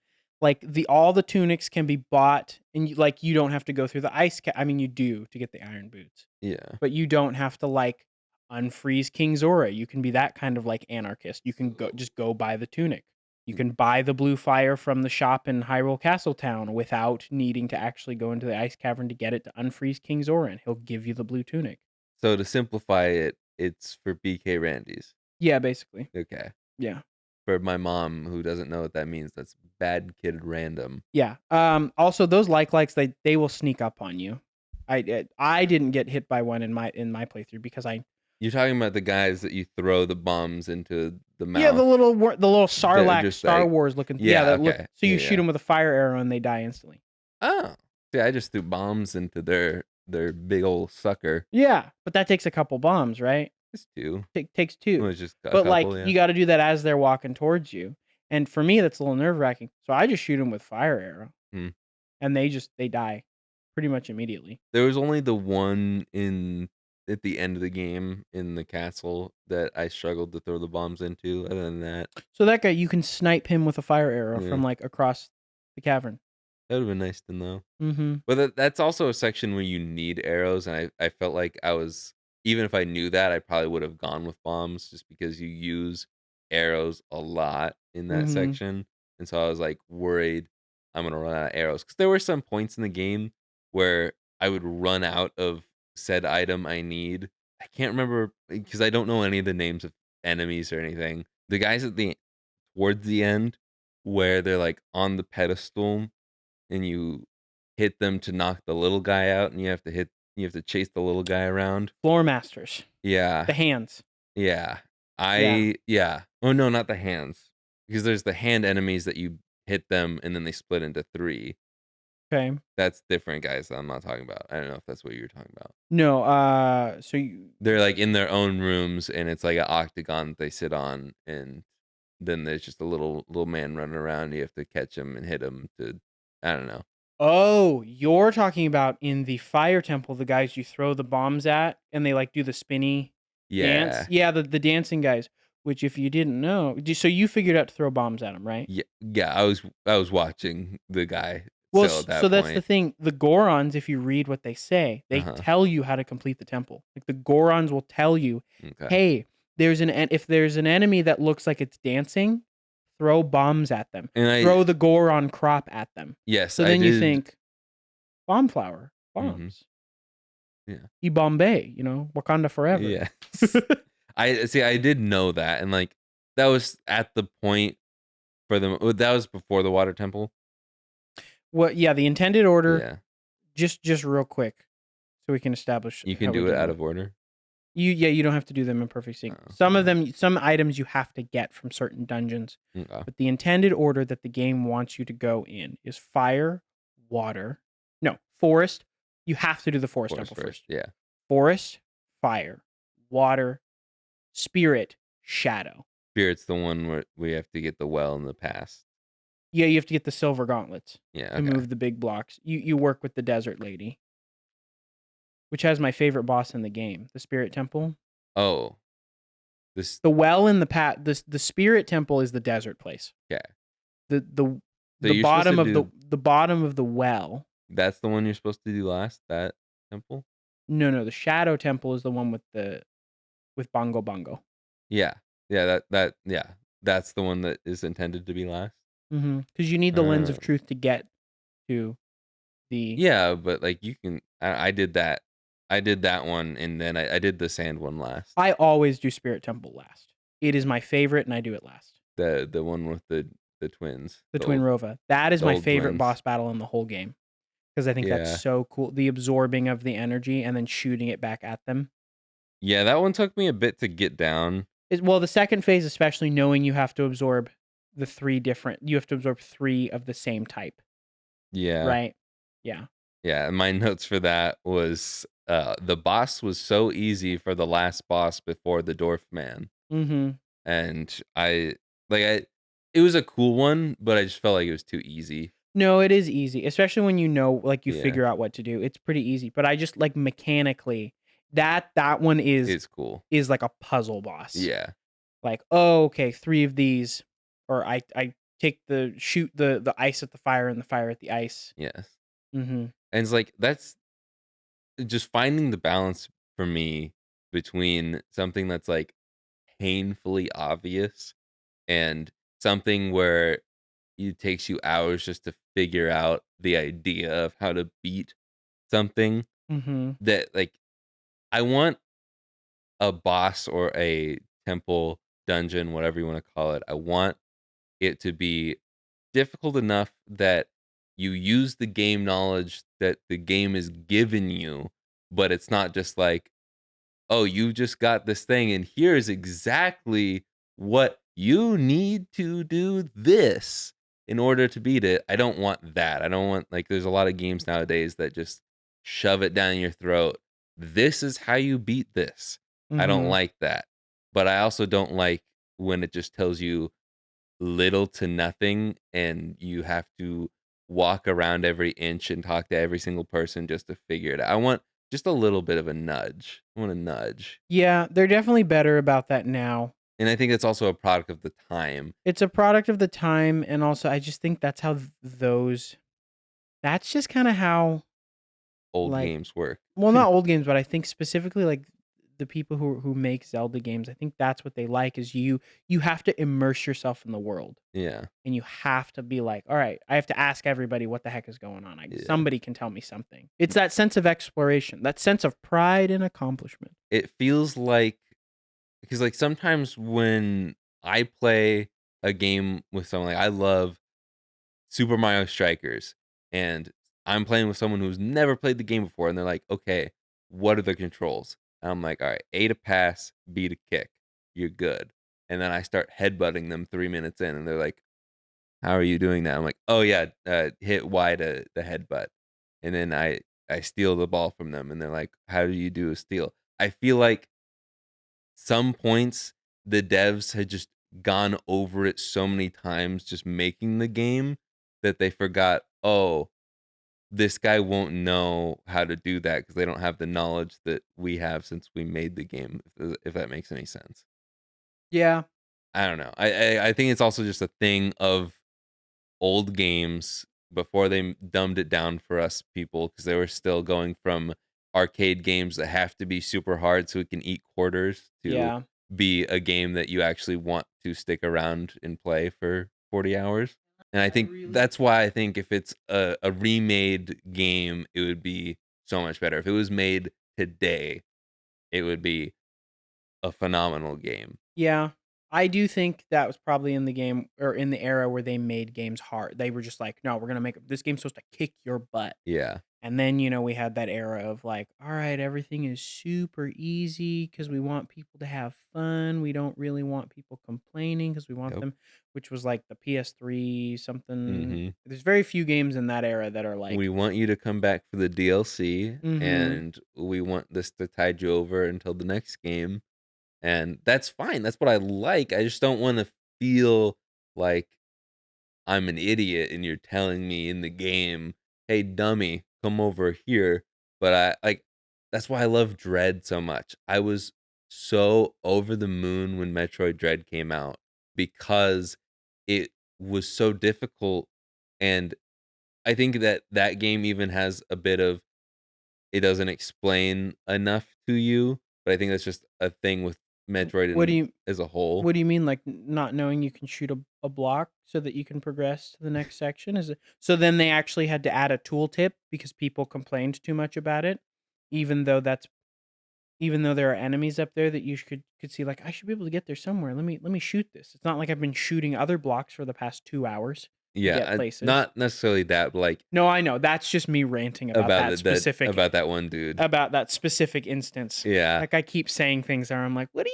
like all the tunics can be bought and you don't have to go through the ice. I mean, you do to get the iron boots,
Yeah.
but you don't have to like unfreeze King Zora. You can be that kind of like anarchist. You can go buy the tunic. You can buy the blue fire from the shop in Hyrule Castletown without needing to actually go into the ice cavern to get it to unfreeze King Zora, and he'll give you the blue tunic.
So to simplify it, it's for BK Randy's.
Yeah, basically.
Okay.
Yeah.
For my mom who doesn't know what that means, that's bad kid random.
Yeah. Also those likes, they will sneak up on you. I didn't get hit by one in my playthrough because
You're talking about the guys that you throw the bombs into the mouth.
Yeah, the little Sarlacc
just
Star
like-
Wars looking.
Yeah,
that
okay.
so you
Yeah,
shoot
yeah.
them with a fire arrow and they die instantly.
Oh. See, I just threw bombs into their big old sucker.
Yeah, but that takes a couple bombs, right?
Just two.
Takes
It
two.
was just a
But
couple,
like
yeah.
you got to do that as they're walking towards you. And for me, that's a little nerve wracking. So I just shoot them with fire arrow.
Hmm.
and they die pretty much immediately.
There was only the one in at the end of the game in the castle that I struggled to throw the bombs into. Other than that,
So that guy, you can snipe him with a fire arrow
yeah,
from like across the cavern.
that would have been nice to know.
Mm-hmm.
But that's also a section where you need arrows, and I felt like I was even if I knew that, I probably would have gone with bombs just because you use arrows a lot in that
Mm-hmm.
section, and so I was like worried I'm gonna run out of arrows because there were some points in the game where I would run out of said item I need. I can't remember because I don't know any of the names of enemies or anything. The guys at the towards the end where they're like on the pedestal and you hit them to knock the little guy out, and you have to chase the little guy around.
Floor masters,
Yeah,
the hands.
yeah.
Yeah.
Yeah. Oh no, not the hands. Because there's the hand enemies that you hit them and then they split into 3.
Okay.
That's different guys that I'm not talking about. I don't know if that's what you're talking about.
No. So you.
They're like in their own rooms and it's like an octagon that they sit on, and then there's just a little man running around. You have to catch him and hit him to I don't know.
Oh, you're talking about in the fire temple, the guys you throw the bombs at, and they like do the spinny dance.
Yeah.
Yeah, the dancing guys. Which, if you didn't know, so you figured out to throw bombs at them, right?
Yeah, yeah, I was watching the guy
Well,
still at
so
that
that's the
point.
thing. The Gorons, if you read what they say, they
Uh-huh.
tell you how to complete the temple. Like the Gorons will tell you,
Okay.
"Hey, if there's an enemy that looks like it's dancing, throw bombs at them.
And
Throw the Goron crop at them."
yes,
So
I
then you
did.
think, bomb flower,
Mhm.
bombs,
Yeah.
E Bombay, Wakanda forever.
Yes. I see, I did know that, and, like, that was at the point for the that was before the water temple?
What? Yeah, the intended order.
Yeah.
Just real quick, so we can establish
You can
how we're
do it
doing
out
it.
of order?
You don't have to do them in perfect sync.
Oh,
Some of
okay.
them, some items you have to get from certain dungeons,
Okay.
but the intended order that the game wants you to go in is fire, water, no, forest. You have to do the forest
Force
temple
first,
first.
yeah.
Forest, fire, water, spirit, shadow.
Spirit's the one where we have to get the well in the past.
Yeah, you have to get the silver gauntlets
Yeah,
to
okay.
move the big blocks. You work with the desert lady, which has my favorite boss in the game, the spirit temple.
Oh, this
The well in the spirit temple is the desert place.
yeah.
The the
So
the
you're supposed to
bottom of
do
the bottom of the well.
that's the one you're supposed to do last, that temple?
No, the shadow temple is the one with Bongo Bongo.
Yeah. Yeah, yeah. That's the one that is intended to be last?
Because you need the lens
Uh
of truth to get to the.
Yeah, but, like, you can I did that. I did that one, and then I did the sand one last.
I always do spirit temple last. It is my favorite, and I do it last.
The one with the twins,
The Twin Rova. That is
the
my
old
favorite
twins.
boss battle in the whole game because I think that's
Yeah.
so cool. The absorbing of the energy and then shooting it back at them.
Yeah, that one took me a bit to get down.
Well, the second phase, especially knowing you have to absorb you have to absorb 3 of the same type,
Yeah.
right? Yeah.
Yeah, my notes for that was, the boss was so easy for the last boss before the dwarf man,
Mhm.
and I it was a cool one, but I just felt like it was too easy.
No, it is easy, especially when you
Yeah,
figure out what to do. It's pretty easy, but I just like mechanically that one
it's cool.
is like a puzzle boss.
Yeah.
Like, oh, okay, 3 of these, or I take shoot the ice at the fire and the fire at the ice.
Yes.
Mhm.
And it's like, that's just finding the balance for me between something that's, like, painfully obvious and something where it takes you hours just to figure out the idea of how to beat something
Mhm.
that, like, I want a boss or a temple, dungeon, whatever you wanna call it, I want it to be difficult enough that you use the game knowledge that the game is giving you, but it's not just like, "Oh, you just got this thing, and here's exactly what you need to do this in order to beat it." I don't want that. I don't want like, there's a lot of games nowadays that just shove it down your throat. "This is how you beat this." I don't
Mhm.
like that. But I also don't like when it just tells you little to nothing, and you have to walk around every inch and talk to every single person just to figure it out. I want just a little bit of a nudge. I want a nudge.
Yeah, they're definitely better about that now.
And I think it's also a product of the time.
It's a product of the time, and also I just think that's how those. That's just kind of how,
Old
like,
games work.
well, not old games, but I think specifically like the people who make Zelda games. I think that's what they like is you have to immerse yourself in the world,
Yeah.
and you have to be like, all right, I have to ask everybody what the heck is going on.
Yeah.
Somebody can tell me something. It's that sense of exploration, that sense of pride and accomplishment.
It feels like because like sometimes when I play a game with someone, like I love Super Mario Strikers, and I'm playing with someone who's never played the game before, and they're like, "Okay, what are the controls?" And I'm like, "All right, A to pass, B to kick. You're good." And then I start headbutting them 3 minutes in, and they're like, "How are you doing that?" I'm like, "Oh yeah, hit Y to the headbutt." And then I steal the ball from them, and they're like, "How do you do a steal?" I feel like some points the devs had just gone over it so many times just making the game that they forgot, oh, this guy won't know how to do that because they don't have the knowledge that we have since we made the game, if that makes any sense.
Yeah,
I don't know. I think it's also just a thing of old games before they dumbed it down for us people because they were still going from arcade games that have to be super hard so it can eat quarters to
yeah.
be a game that you actually want to stick around and play for 40 hours. And I
I
think
really
that's why I think if it's a remade game, it would be so much better. If it was made today, it would be a phenomenal game.
Yeah. I do think that was probably in the game or in the era where they made games hard. They were just like, "No, we're gonna make this game's supposed to kick your butt."
Yeah.
And then, we had that era of like, "All right, everything is super easy because we want people to have fun. We don't really want people complaining because we want
Yep.
them," which was like the PS3 something.
hmm
There's very few games in that era that are like,
We want you to come back for the DLC,
"Mhm.
and we want this to tide you over until the next game, and that's fine. That's what I like. I just don't want to feel like I'm an idiot and you're telling me in the game, "Hey, dummy, come over here." But I like that's why I love Dread so much. I was so over the moon when Metroid Dread came out because it was so difficult, and I think that that game even has a bit of it doesn't explain enough to you, but I think that's just a thing with Metroid
What do
and
you
as a whole.
What do you mean, like, not knowing you can shoot a block so that you can progress to the next section? Is it so then they actually had to add a tooltip because people complained too much about it, even though that's even though there are enemies up there that you could see, like, "I should be able to get there somewhere. Let me shoot this." It's not like I've been shooting other blocks for the past 2 hours to
Yeah,
get places.
not necessarily that, but, like,
No, I know. That's just me ranting about
about
that
that
specific
about that one dude.
instance.
Yeah.
Like, I keep saying things there, I'm like, what are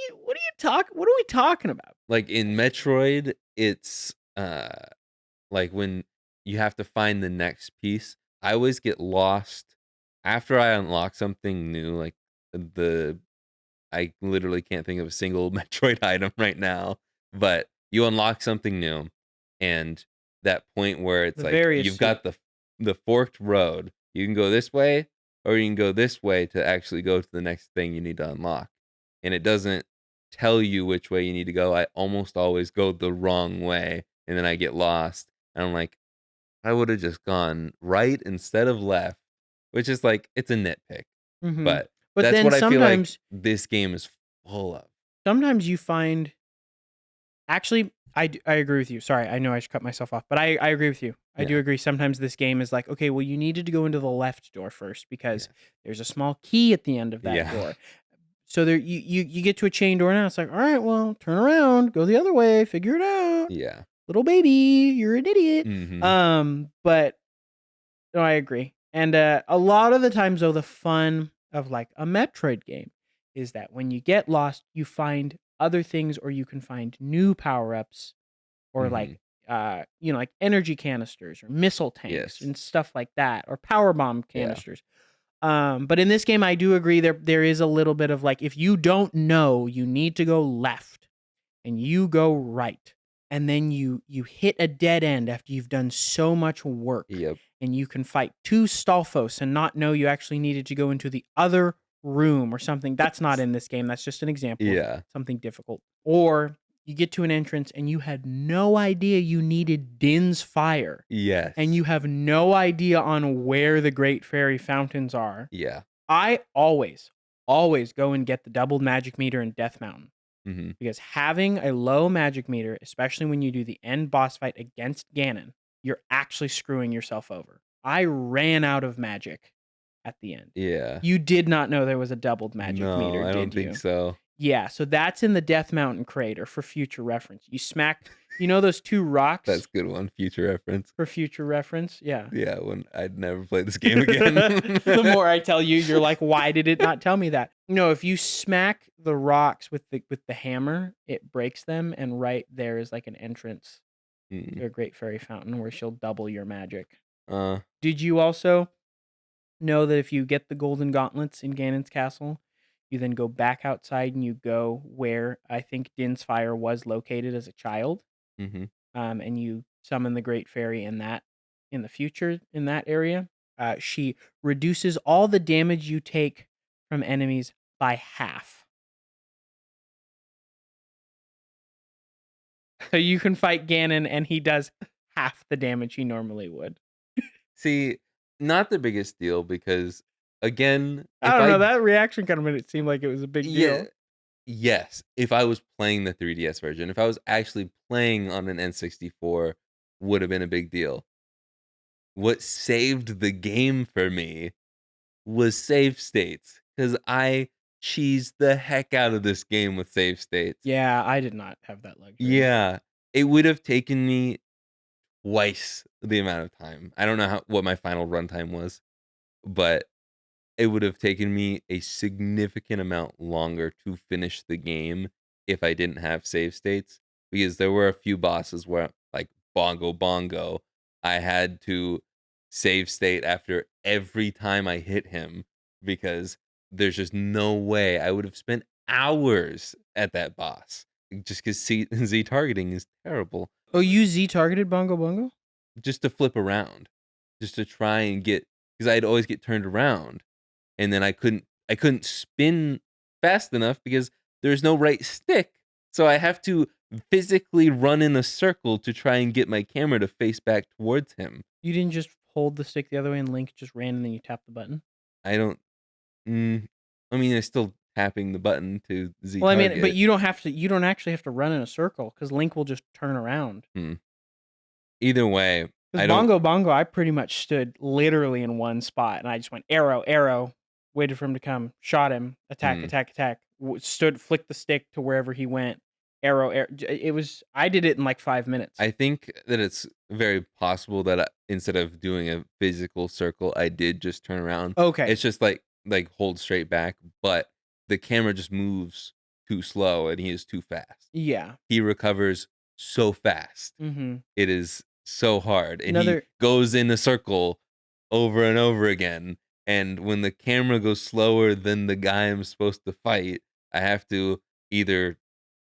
we talking about?"
Like, in Metroid, it's, like, when you have to find the next piece, I always get lost after I unlock something new, like, the I literally can't think of a single Metroid item right now, but you unlock something new, and that point where it's
The
like
various
you've
suit.
got the forked road. You can go this way, or you can go this way to actually go to the next thing you need to unlock. And it doesn't tell you which way you need to go. I almost always go the wrong way, and then I get lost. And I'm like, I would have just gone right instead of left, which is like it's a nitpick,
Mhm.
but
But
that's
then
what I feel like
sometimes
this game is full of.
sometimes you find actually, I agree with you. Sorry, I know I should cut myself off, but I agree with you. I do
Yeah.
agree. Sometimes this game is like, okay, well, you needed to go into the left door first because
Yes.
there's a small key at the end of that
Yeah.
door. So there, you get to a chain door now. It's like, all right, well, turn around, go the other way, figure it out,
Yeah.
little baby, you're an idiot.
Mhm.
But no, I agree. And a lot of the times, though, the fun of like a Metroid game is that when you get lost, you find other things, or you can find new power ups, or
Mhm.
like like energy canisters or missile tanks
Yes.
and stuff like that, or power bomb
Yeah.
canisters. But in this game, I do agree there is a little bit of like if you don't know, you need to go left and you go right. and then you hit a dead end after you've done so much work,
Yep.
and you can fight two Stalfos and not know you actually needed to go into the other room or something. That's not in this game. That's just an example of
Yeah.
something difficult. Or you get to an entrance and you had no idea you needed Din's fire, and
Yes.
you have no idea on where the Great Fairy Fountains are.
Yeah.
I always go and get the doubled magic meter in Death Mountain,
Mhm.
because having a low magic meter, especially when you do the end boss fight against Ganon, you're actually screwing yourself over. I ran out of magic at the end.
Yeah.
You did not know there was a doubled magic
No,
meter,
I don't
did
think
you?
so.
Yeah, so that's in the Death Mountain crater for future reference. You smack, those two
That's
rocks
a good one. Future reference.
for future reference? Yeah.
Yeah, when I'd never play this game again.
The more I tell you, you're like, why did it not tell me that? No, if you smack the rocks with the hammer, it breaks them, and right there is like an entrance
Mm.
to a Great Fairy Fountain where she'll double your magic.
Uh,
Did you also know that if you get the golden gauntlets in Ganon's castle, you then go back outside and you go where I think Din's fire was located as a child,
mhm.
and you summon the Great Fairy in the future in that area. She reduces all the damage you take from enemies by half. So you can fight Ganon and he does half the damage he normally would.
See, not the biggest deal because again,
I
if
don't know,
I
that reaction kind of made it seem like it was a big
yeah,
deal.
yes, if I was playing the 3DS version, if I was actually playing on an N64, would have been a big deal. What saved the game for me was save states because I cheesed the heck out of this game with save states.
Yeah, I did not have that luxury.
Yeah, it would have taken me twice the amount of time. I don't know what my final runtime was, but it would have taken me a significant amount longer to finish the game if I didn't have save states, because there were a few bosses where, like Bongo Bongo, I had to save state after every time I hit him because there's just no way I would have spent hours at that boss just because Z targeting is terrible.
Oh, you Z targeted Bongo Bongo?
Just to flip around, just to try and get, because I'd always get turned around and then I couldn't spin fast enough because there's no right stick. So I have to physically run in a circle to try and get my camera to face back towards him.
You didn't just hold the stick the other way and Link just ran and then you tapped the button?
I don't mm, I mean, I'm still tapping the button to Z
Well, I mean, but
target.
you don't actually have to run in a circle because Link will just turn around.
Hmm. Either way,
Because
I don't
Bongo Bongo, I pretty much stood literally in one spot and I just went arrow, arrow, waited for him to come, shot him, attack,
hmm.
attack, attack, stood, flicked the stick to wherever he went, arrow, arrow. I did it in like 5 minutes.
I think that it's very possible that instead of doing a physical circle, I did just turn around.
Okay.
It's just like hold straight back, but the camera just moves too slow and he is too fast.
Yeah.
He recovers so fast.
Mm-hmm.
It is so hard. And he
Another,
goes in a circle over and over again. And when the camera goes slower than the guy I'm supposed to fight, I have to either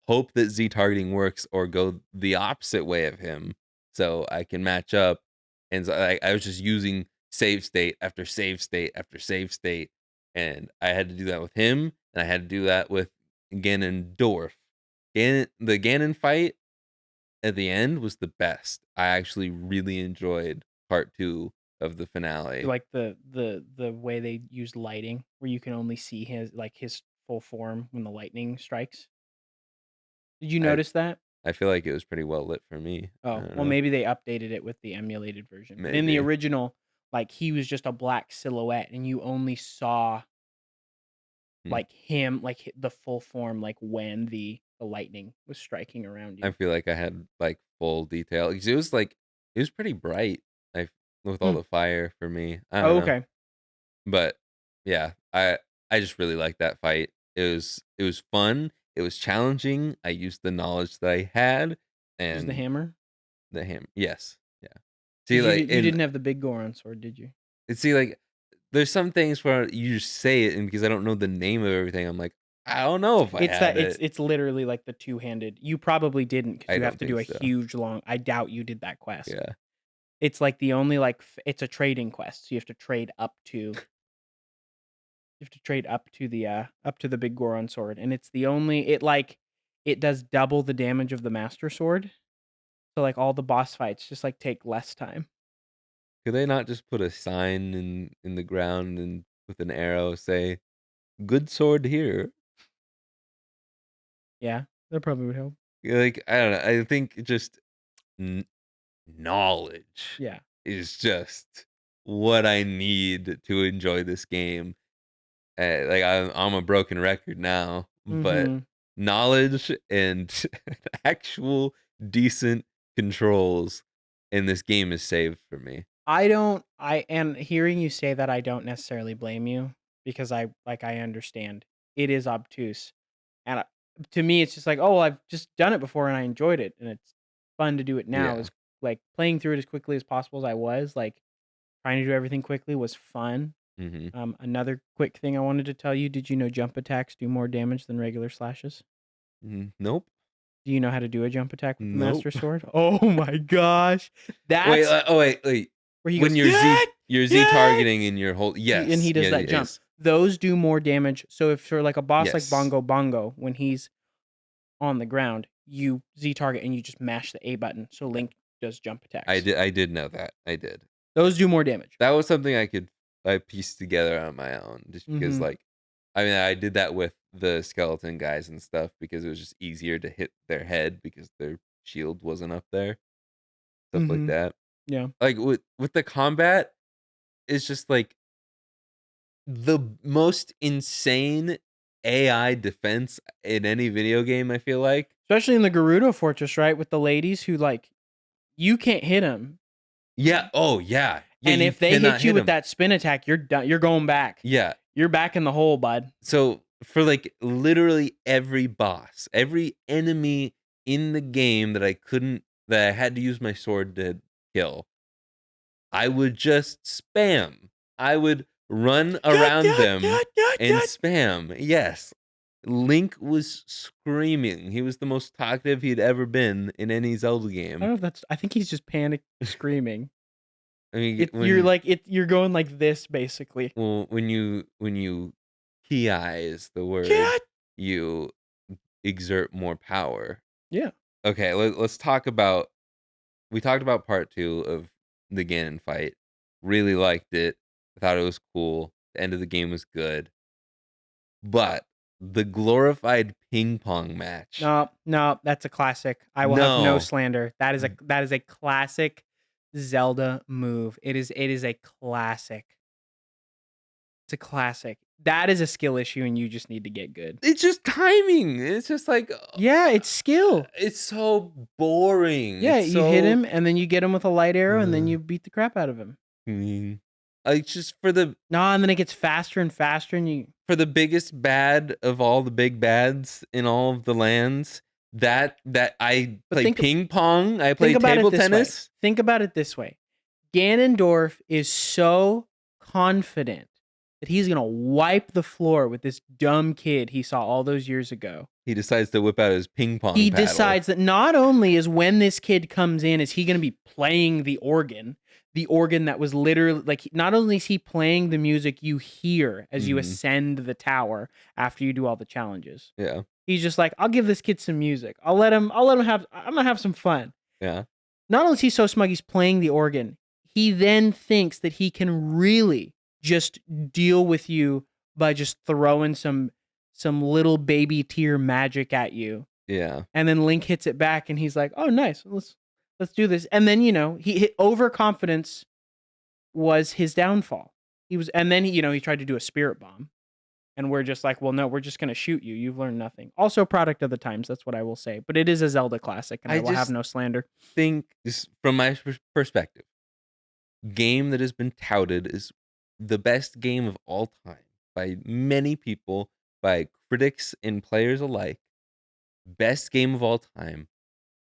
hope that Z targeting works or go the opposite way of him so I can match up. And so I was just using save state after save state after save state. And I had to do that with him. And I had to do that with Ganondorf. The Ganon fight at the end was the best. I actually really enjoyed part 2 of the finale.
like the way they used lighting, where you can only see his full form when the lightning strikes. Did you
I
notice that?
I feel like it was pretty well lit for me. I
Oh,
don't
well,
know.
maybe they updated it with the emulated version. But in the
Maybe.
original, like he was just a black silhouette, and you only saw
Hmm.
like him, like the full form, like when the lightning was striking around
I
you.
feel like I had like full detail 'cause it was pretty bright. I with all
Hmm.
the fire for me. I don't
Oh,
know.
okay.
But yeah, I just really liked that fight. It was fun. It was challenging. I used the knowledge that I had
Use the
and
hammer
the ham. Yes. Yeah. See,
because
like
you
and
didn't have the big Goron sword, did you?
see, like there's some things where you just say it, and because I don't know the name of everything, I'm like, I don't know if I
It's that
had it.
it's literally like the two-handed. You probably didn't because
I
you have
don't
to do
think
a
so.
huge long. I doubt you did that quest.
Yeah.
It's like the only like it's a trading quest. So you have to trade up to up to the big Goron sword, and it's the only it does double the damage of the Master Sword. So like all the boss fights just like take less time.
Could they not just put a sign in the ground and with an arrow say, "Good sword here"?
Yeah, that probably would help.
Like, I don't know. I think just kn knowledge
Yeah.
is just what I need to enjoy this game. Like, I'm a broken record now, but
Mhm.
knowledge and actual decent controls in this game is saved for me.
I don't I and hearing you say that I don't necessarily blame you because I understand. It is obtuse. And to me it's just like, "Oh, well, I've just done it before and I enjoyed it and it's fun to do it now."
Yeah.
Is like playing through it as quickly as possible as I was, like trying to do everything quickly was fun.
Mhm.
Another quick thing I wanted to tell you, did you know jump attacks do more damage than regular slashes?
Nope.
Do you know how to do a jump attack with the
Nope.
Master Sword? Oh my gosh.
Wait,
That's
wait.
where he
When
goes, "Yeah,
you're Z
yeah."
targeting and you're hold
And
yes,
he does
yeah,
that
it
jump.
is.
Those do more damage. So if for like a boss like
Yes.
Bongo Bongo, when he's on the ground, you Z target and you just mash the A button. So Link does jump attacks.
I did know that. I did.
Those do more damage.
That was something I pieced together on my own just because,
Mhm.
like, I mean, I did that with the skeleton guys and stuff because it was just easier to hit their head because their shield wasn't up there, stuff like
Mhm.
that.
Yeah.
Like, with the combat, it's just, like, the most insane AI defense in any video game, I feel like.
Especially in the Gerudo Fortress, right? With the ladies who like you can't hit them.
Yeah, oh, yeah. Yeah,
And
you
if they
cannot
hit you
hit
with
him.
that spin attack, you're done. You're going back.
Yeah.
You're back in the hole, bud.
So, for, like, literally every boss, every enemy in the game that I had to use my sword to kill, I would just spam. I would run
Dut,
around
dut,
them
dut, dut,
and
dut.
spam. Yes. Link was screaming. He was the most talkative he'd ever been in any Zelda
I don't
game.
know if that's I think he's just panic screaming.
I mean,
It you're like you're going like this basically.
when you ki is the word,
Cat.
you exert more power.
Yeah.
Okay, let's talk about we talked about part 2 of the Ganon fight. Really liked it. I thought it was cool. The end of the game was good. But the glorified ping pong match.
No, no, that's a classic. I will have no
No.
slander. That is a classic Zelda move. It is a classic. It's a classic. That is a skill issue and you just need to get good.
It's just timing. It's just like
Yeah, it's skill.
it's so boring.
Yeah,
It's
you hit
so
him and then you get him with a light arrow and then
uh,
you beat the crap out of him.
like just
No, and then it gets faster and faster and you
for the biggest bad of all the big bads in all of the lands, that I
but
play ping pong, I
think
play
about it
table
this way.
tennis.
Think about it this way. Ganondorf is so confident that he's going to wipe the floor with this dumb kid he saw all those years ago.
He decides to whip out his ping pong
He
paddle.
decides that not only is when this kid comes in, is he going to be playing the organ that was literally like, not only is he playing the music you hear as you
Mhm.
ascend the tower after you do all the challenges.
Yeah.
He's just like, I'll give this kid some music. I'm going to have some fun.
Yeah.
Not only is he so smug, he's playing the organ. He then thinks that he can really just deal with you by just throwing some little baby tear magic at you.
Yeah.
And then Link hits it back and he's like, "Oh, nice. Let's do this." And then, he hit overconfidence was his downfall. And then he tried to do a spirit bomb. And we're just like, well, no, we're just going to shoot you. You've learned nothing. Also, product of the times. That's what I will say. But it is a Zelda classic, and I
I
will have
just
no slander.
think this from my perspective, game that has been touted as the best game of all time by many people, by critics and players alike. Best game of all time.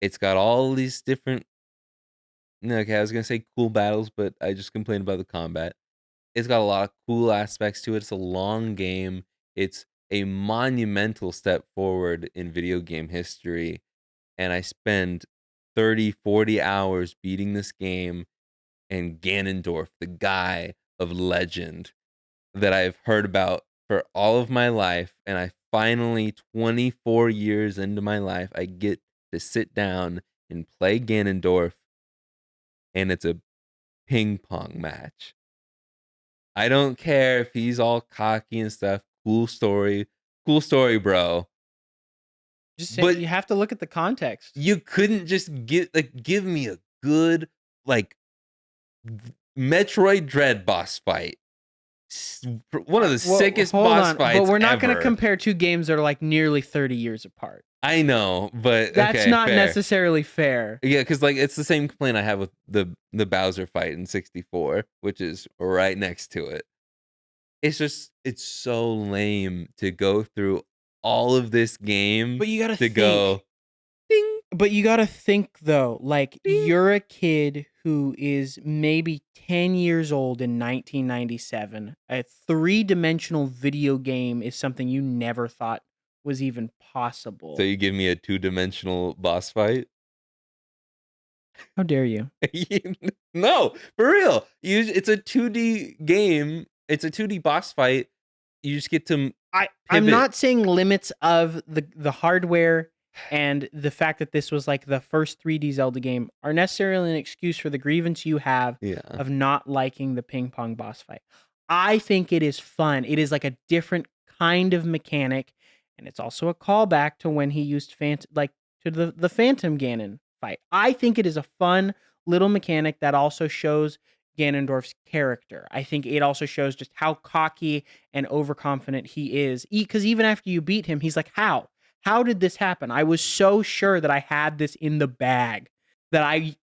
It's got all these different okay, I was gonna say cool battles, but I just complained about the combat. It's got a lot of cool aspects to it. It's a long game. It's a monumental step forward in video game history, and I spend 30, 40 hours beating this game, and Ganondorf, the guy of legend that I've heard about for all of my life, and I finally, 24 years into my life, I get to sit down and play Ganondorf, and it's a ping pong match. I don't care if he's all cocky and stuff. Cool story, bro.
Just say
But
you have to look at the context.
you couldn't just give me a good like Metroid Dread boss fight. One of the
Well,
sickest
hold
boss
on, but
fights
we're not going to
ever.
compare two games that are like nearly 30 years apart.
I know, but
That's
okay,
not
fair.
necessarily fair.
Yeah, because like it's the same complaint I have with the Bowser fight in 64, which is right next to it. It's so lame to go through all of this game
But you got to
to go
think.
ding
But you got to think though, like
ding.
you're a kid who is maybe 10 years old in 1997. A three-dimensional video game is something you never thought was even
So
possible.
you give me a two-dimensional boss fight?
How dare you?
No, for real. It's a 2D game. It's a 2D boss fight. You just get to
I'm
pivot.
not saying limits of the hardware and the fact that this was like the first 3D Zelda game are necessarily an excuse for the grievance you have
Yeah.
of not liking the ping pong boss fight. I think it is fun. It is like a different kind of mechanic, and it's also a callback to when he used to the Phantom Ganon fight. I think it is a fun little mechanic that also shows Ganondorf's character. I think it also shows just how cocky and overconfident he is. Because even after you beat him, he's like, "How? How did this happen? I was so sure that I had this in the bag that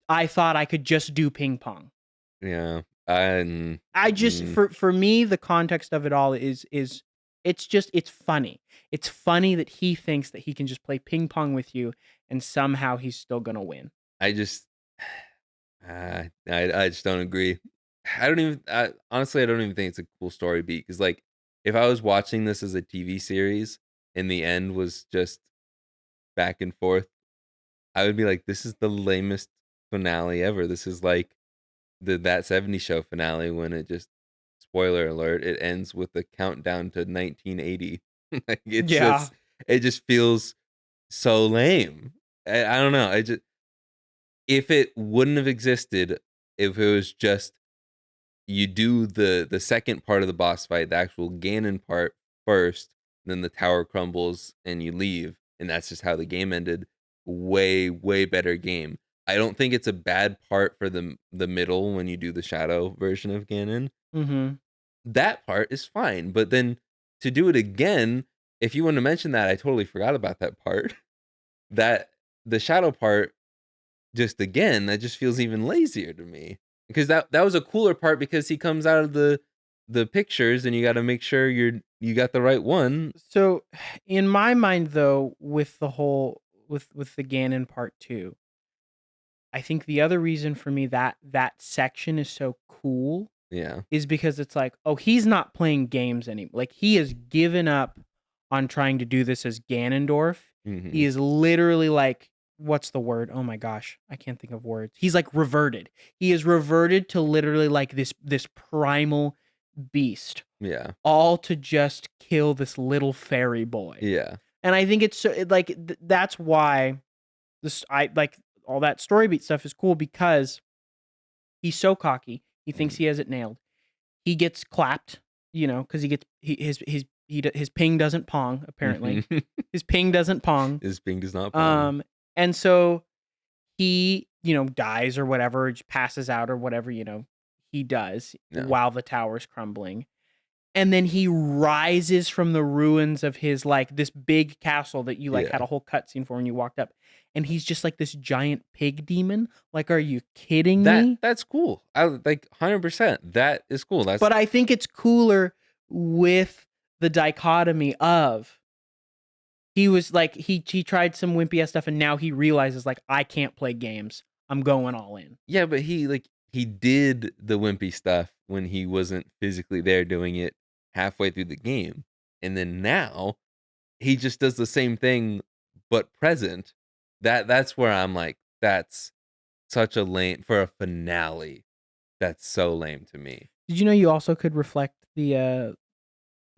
I thought I could just do ping pong."
Yeah.
I just for me the context of it all is it's funny. It's funny that he thinks that he can just play ping pong with you and somehow he's still going to win.
I just I just don't agree. Honestly, I don't even think it's a cool story beat because like if I was watching this as a TV series and the end was just back and forth, I would be like, this is the lamest finale ever. This is like the That 70 Show finale when it just, spoiler alert, it ends with a countdown to 1980. Like
Yeah.
it just feels so lame. I don't know. I just if it wouldn't have existed, if it was just you do the second part of the boss fight, the actual Ganon part first, then the tower crumbles and you leave, and that's just how the game ended. Way better game. I don't think it's a bad part for the middle when you do the shadow version of Ganon.
Mhm.
That part is fine, but then to do it again, if you want to mention that, I totally forgot about that part. That the shadow part just again, that just feels even lazier to me. Because that was a cooler part because he comes out of the pictures and you got to make sure you got the right one.
So in my mind though with the whole with the Ganon part 2, I think the other reason for me that that section is so cool
Yeah.
is because it's like, oh, he's not playing games anymore. Like he has given up on trying to do this as Ganondorf. He
Mhm.
is literally like, what's the word? Oh my gosh, I can't think of words. He's like reverted. He is reverted to literally like this primal beast,
Yeah.
all to just kill this little fairy boy.
Yeah.
And I think it's so that's why this I like all that story beat stuff is cool because he's so cocky. He thinks
Mhm.
he has it nailed. He gets clapped, because he gets his ping doesn't pong apparently.
Mhm.
His ping doesn't pong.
His ping does not pong.
And so he, dies or whatever, just passes out or whatever, he does
No.
while the tower's crumbling. And then he rises from the ruins of his like this big castle that you like had
Yeah.
a whole cutscene for when you walked up. And he's just like this giant pig demon. Like, are you kidding me?
That's cool. I like 100%. That is cool. That's
But I think it's cooler with the dichotomy of he was like he tried some wimpy ass stuff and now he realizes like I can't play games. I'm going all in.
yeah, but he did the wimpy stuff when he wasn't physically there doing it halfway through the game. and then now he just does the same thing but present. That's where I'm like, that's such a lame for a finale. That's so lame to me.
Did you know you also could reflect the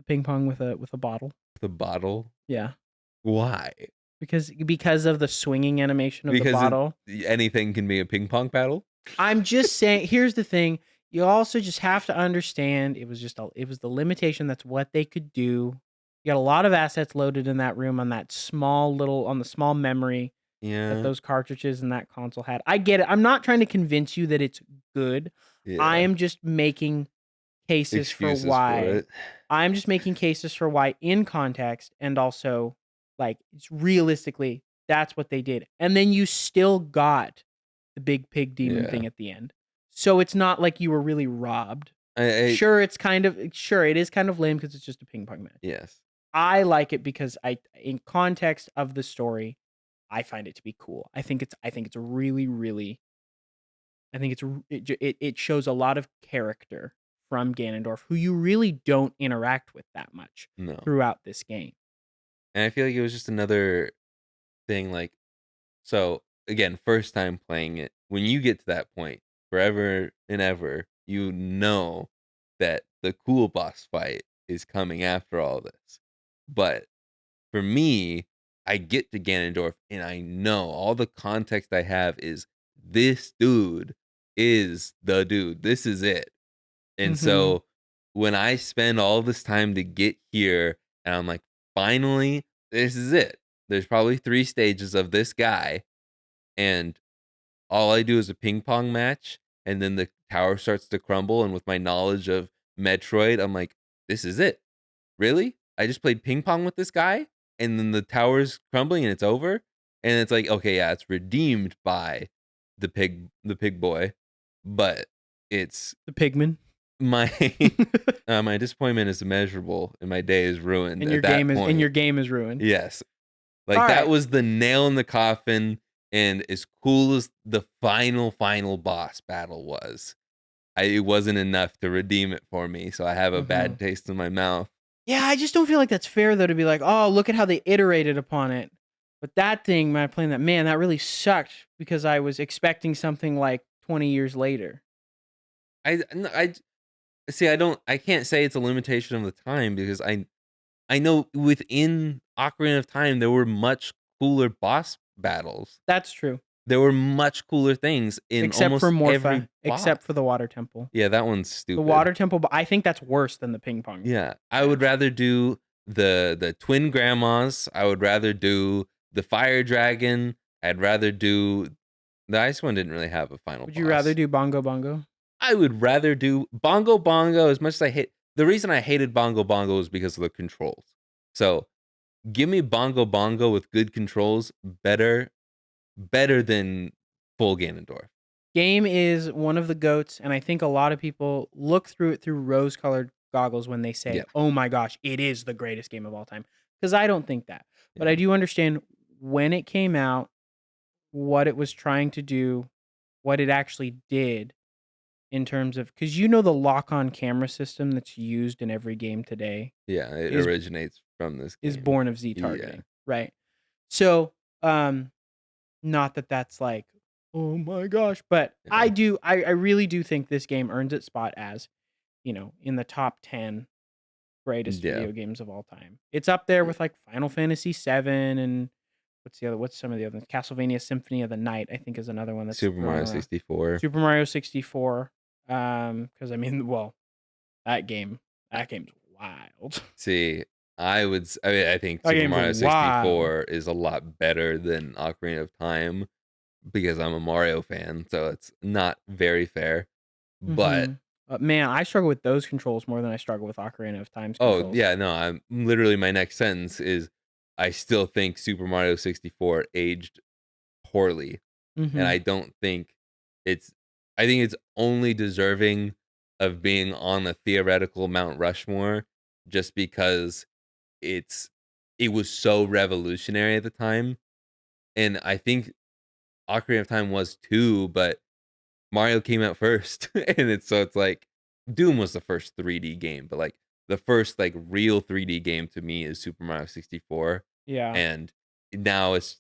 ping pong with a bottle?
The bottle,
Yeah,
why?
because of the swinging animation of the
Because
bottle.
anything can be a ping pong paddle.
I'm just saying. Here's the thing: you also just have to understand it was the limitation. That's what they could do. You got a lot of assets loaded in that room on the small memory that
Yeah,
those cartridges and that console had. I get it. I'm not trying to convince you that it's good. I
yeah.
am just making cases for
Excuses for
why.
it.
I'm just making cases for why in context and also like it's realistically that's what they did. And then you still got the big pig demon
Yeah.
thing at the end. So it's not like you were really robbed.
I
Sure it is kind of lame because it's just a ping pong match.
yes.
I like it because I in context of the story, I find it to be cool. I think it's really really I think it shows a lot of character from Ganondorf, who you really don't interact with that much
No.
throughout this game.
And I feel like it was just another thing, like, so again, first time playing it, when you get to that point, forever and ever, you know that the cool boss fight is coming after all this. But for me, I get to Ganondorf and I know all the context I have is this dude is the dude. This is it. And
Mhm.
so when I spend all this time to get here and I'm like, finally, this is it. There's probably 3 stages of this guy, and all I do is a ping pong match, and then the tower starts to crumble, and with my knowledge of Metroid, I'm like, "This is it. Really? I just played ping pong with this guy, and then the tower's crumbling and it's over?" And it's like, "Okay, yeah, it's redeemed by the pig boy, but it's
The pigman.
my my disappointment is immeasurable, and my day is ruined at that
And
point."
your game is ruined.
Yes. Like, that
Alright.
was the nail in the coffin, and as cool as the final boss battle was, it wasn't enough to redeem it for me, so I have a
Mhm.
bad taste in my mouth.
Yeah, I just don't feel like that's fair though to be like, "Oh, look at how they iterated upon it." But that thing, when I playing that, man, that really sucked because I was expecting something like 20 years later.
I see, I can't say it's a limitation of the time because I know within Ocarina of Time, there were much cooler boss battles.
That's true.
There were much cooler things in
Except for
almost every
Morpha,
boss.
except for the water temple.
Yeah, that one's
The
stupid.
water temple, but I think that's worse than the ping pong
Yeah, I would
match.
rather do the twin grandmas. I would rather do the fire dragon. I'd rather do the ice one didn't really have a final
Would you rather
boss.
do Bongo Bongo?
I would rather do Bongo Bongo as much as I hate the reason I hated Bongo Bongo is because of the controls. So give me Bongo Bongo with good controls better than full Ganondorf.
Game is one of the goats, and I think a lot of people look through it through rose-colored goggles when they say,
Yeah,
"Oh my gosh, it is the greatest game of all time." Because I don't think that, but I
yeah,
do understand when it came out, what it was trying to do, what it actually did in terms of because you know the lock-on camera system that's used in every game today
yeah, it
is
originates from this
is
game.
born of Z
Yeah,
targeting, right? So, not that that's like, oh my gosh, but
yeah,
I really do think this game earns its spot as, in the top 10 greatest
yeah.
video games of all time. It's up there with like Final Fantasy 7 and what's some of the other Castlevania Symphony of the Night, I think is another one that's
Super
thrown
Mario
around.
64.
Super Mario 64. Because I mean, well, that game, that game's wild.
See, I mean, I think
That
Super
game's
Mario
wild.
64 is a lot better than Ocarina of Time because I'm a Mario fan, so it's not very fair. But
Mhm. Man, I struggle with those controls more than I struggle with Ocarina of Time's
oh
controls.
yeah, no, I'm literally my next sentence is I still think Super Mario 64 aged poorly, and
Mhm.
I don't think it's I think it's only deserving of being on the theoretical Mount Rushmore just because it's it was so revolutionary at the time. And I think Ocarina of Time was too, but Mario came out first. And it's so it's like Doom was the first 3D game, but like the first like real 3D game to me is Super Mario 64,
Yeah.
and now it's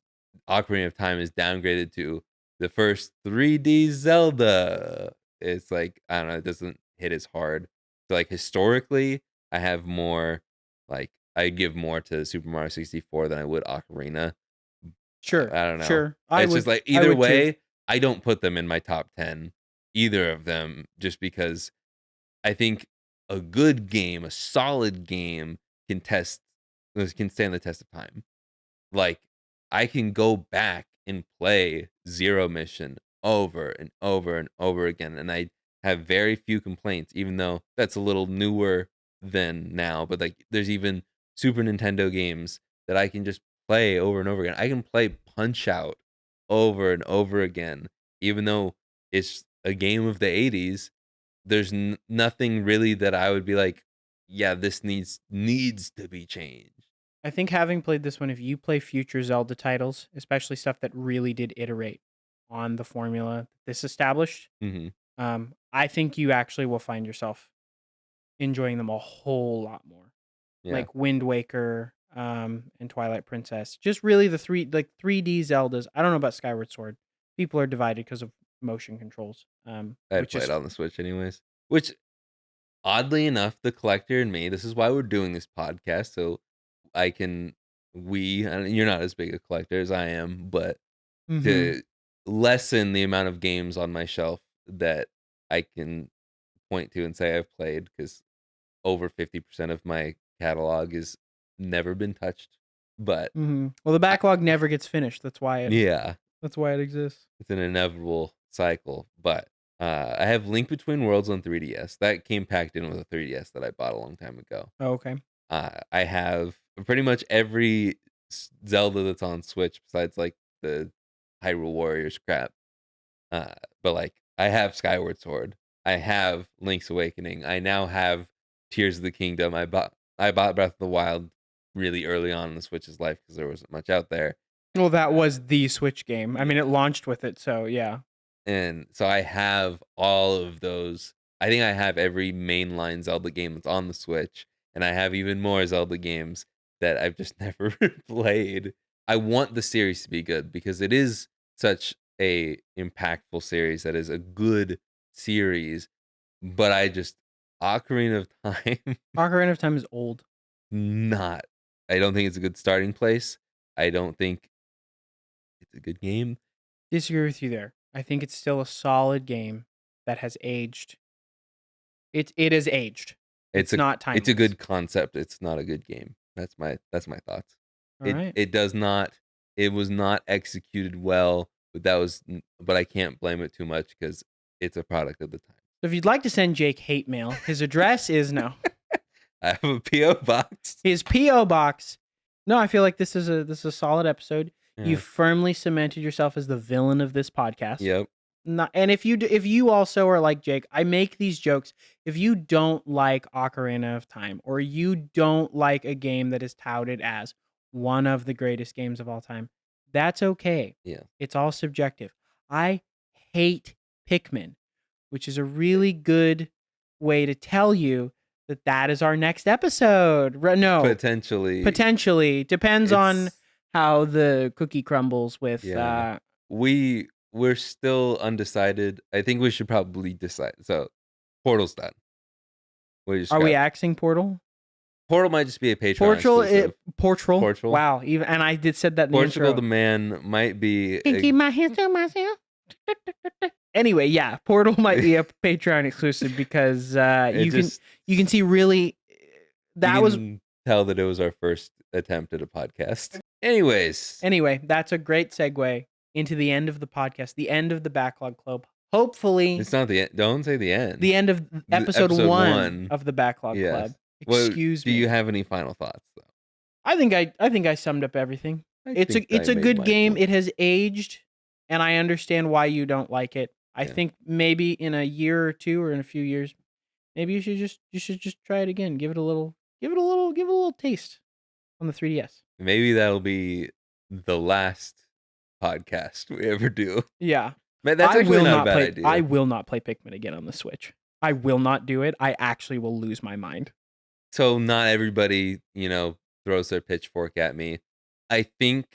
Ocarina of Time is downgraded to the first 3D Zelda. It's like I don't know, it doesn't hit as hard. So like historically, I have more like I give more to Super Mario 64 than I would Ocarina.
Sure.
I don't know.
Sure. I
It's just
would.
like
I
either
would too.
way, I don't put them in my top 10, either of them, just because I think a good game, a solid game can stand the test of time. Like, I can go back and play Zero Mission over and over and over again, and I have very few complaints, even though that's a little newer than now. But like, there's even Super Nintendo games that I can just play over and over again. I can play Punch Out over and over again, even though it's a game of the '80s. There's nothing really that I would be like, yeah, this needs to be changed.
I think having played this one, if you play future Zelda titles, especially stuff that really did iterate on the formula this established,
Hmm.
I think you actually will find yourself enjoying them a whole lot more.
Yeah,
Like Wind Waker, and Twilight Princess. Just really the 3D Zeldas. I don't know about Skyward Sword. People are divided because of motion controls.
I'd
Which
play
is
it on the Switch anyways. Which, oddly enough, the collector and me, this is why we're doing this podcast, so I can and you're not as big a collector as I am, but
Mhm.
to lessen the amount of games on my shelf that I can point to and say I've played, because over 50% of my catalog is never been touched. But
Mhm. Well, the
I,
backlog never gets finished.
yeah,
That's why it exists.
it's an inevitable cycle. But I have Link Between Worlds on 3DS. That came packed in with a 3DS that I bought a long time ago.
Oh, okay.
I have pretty much every Zelda that's on Switch besides like the Hyrule Warriors crap. Uh, but like I have Skyward Sword. I have Link's Awakening. I now have Tears of the Kingdom. I bought Breath of the Wild really early on in the Switch's life because there wasn't much out there.
Well, that
Uh,
was the Switch game. I mean, it
yeah.
launched with it, so yeah.
And so I have all of those. I think I have every mainline Zelda game that's on the Switch, and I have even more Zelda games that I've just never played. I want the series to be good because it is such a impactful series that is a good series, but I just Ocarina of Time
Ocarina of Time is old.
not. I don't think it's a good starting place. I don't think it's a good game.
Disagree with you there. I think it's still a solid game that has aged. It has aged.
It's
It's
a
not
it's a
timeless.
good concept. It's not a good game. That's my thoughts.
All
It
right.
it does not it was not executed well, but I can't blame it too much because it's a product of the time.
So if you'd like to send Jake hate mail, his address is no.
I have a PO box.
His PO box. No, I feel like this is a solid episode. You
Yeah.
firmly cemented yourself as the villain of this podcast.
Yep.
Not, and if you also are like Jake, I make these jokes. If you don't like Ocarina of Time, or you don't like a game that is touted as one of the greatest games of all time, that's okay.
Yeah.
It's all subjective. I hate Pikmin, which is a really good way to tell you that that is our next episode. No,
Potentially,
potentially depends on
it's
how the cookie crumbles with.
yeah. We're still undecided. I think we should probably decide. So, Portal's done. We just
Are we
got
axing Portal?
Portal might just be a Patreon
Portugal,
exclusive.
Portugal.
Portugal.
Wow, even and I did said that in the
Portugal the
intro.
man might be
Can't keep my hands to myself. Anyway, yeah, Portal might be a Patreon exclusive because
it just
you can see really
you
that was
can tell that it was our first attempt at a podcast. Anyways,
anyway. That's a great segue into the end of the podcast, the end of the Backlog Club. Hopefully,
it's not the end. Don't say the end.
the end of episode
Episode
one
one.
of the Backlog
Yes.
Club.
Well,
Excuse
do
me.
you have any final thoughts though?
I think I summed up everything.
I
It's
think I
a
made
good
mine
game.
too.
It has aged, and I understand why you don't like it. I
Yeah.
think maybe in a year or two or in a few years, maybe you should just try it again. Give it a little taste on the 3DS.
Maybe that'll be the last podcast we ever do.
Yeah.
But that's actually not a bad
I
idea.
will not play Pikmin again on the Switch. I will not do it. I actually will lose my mind.
so not everybody, throws their pitchfork at me. I think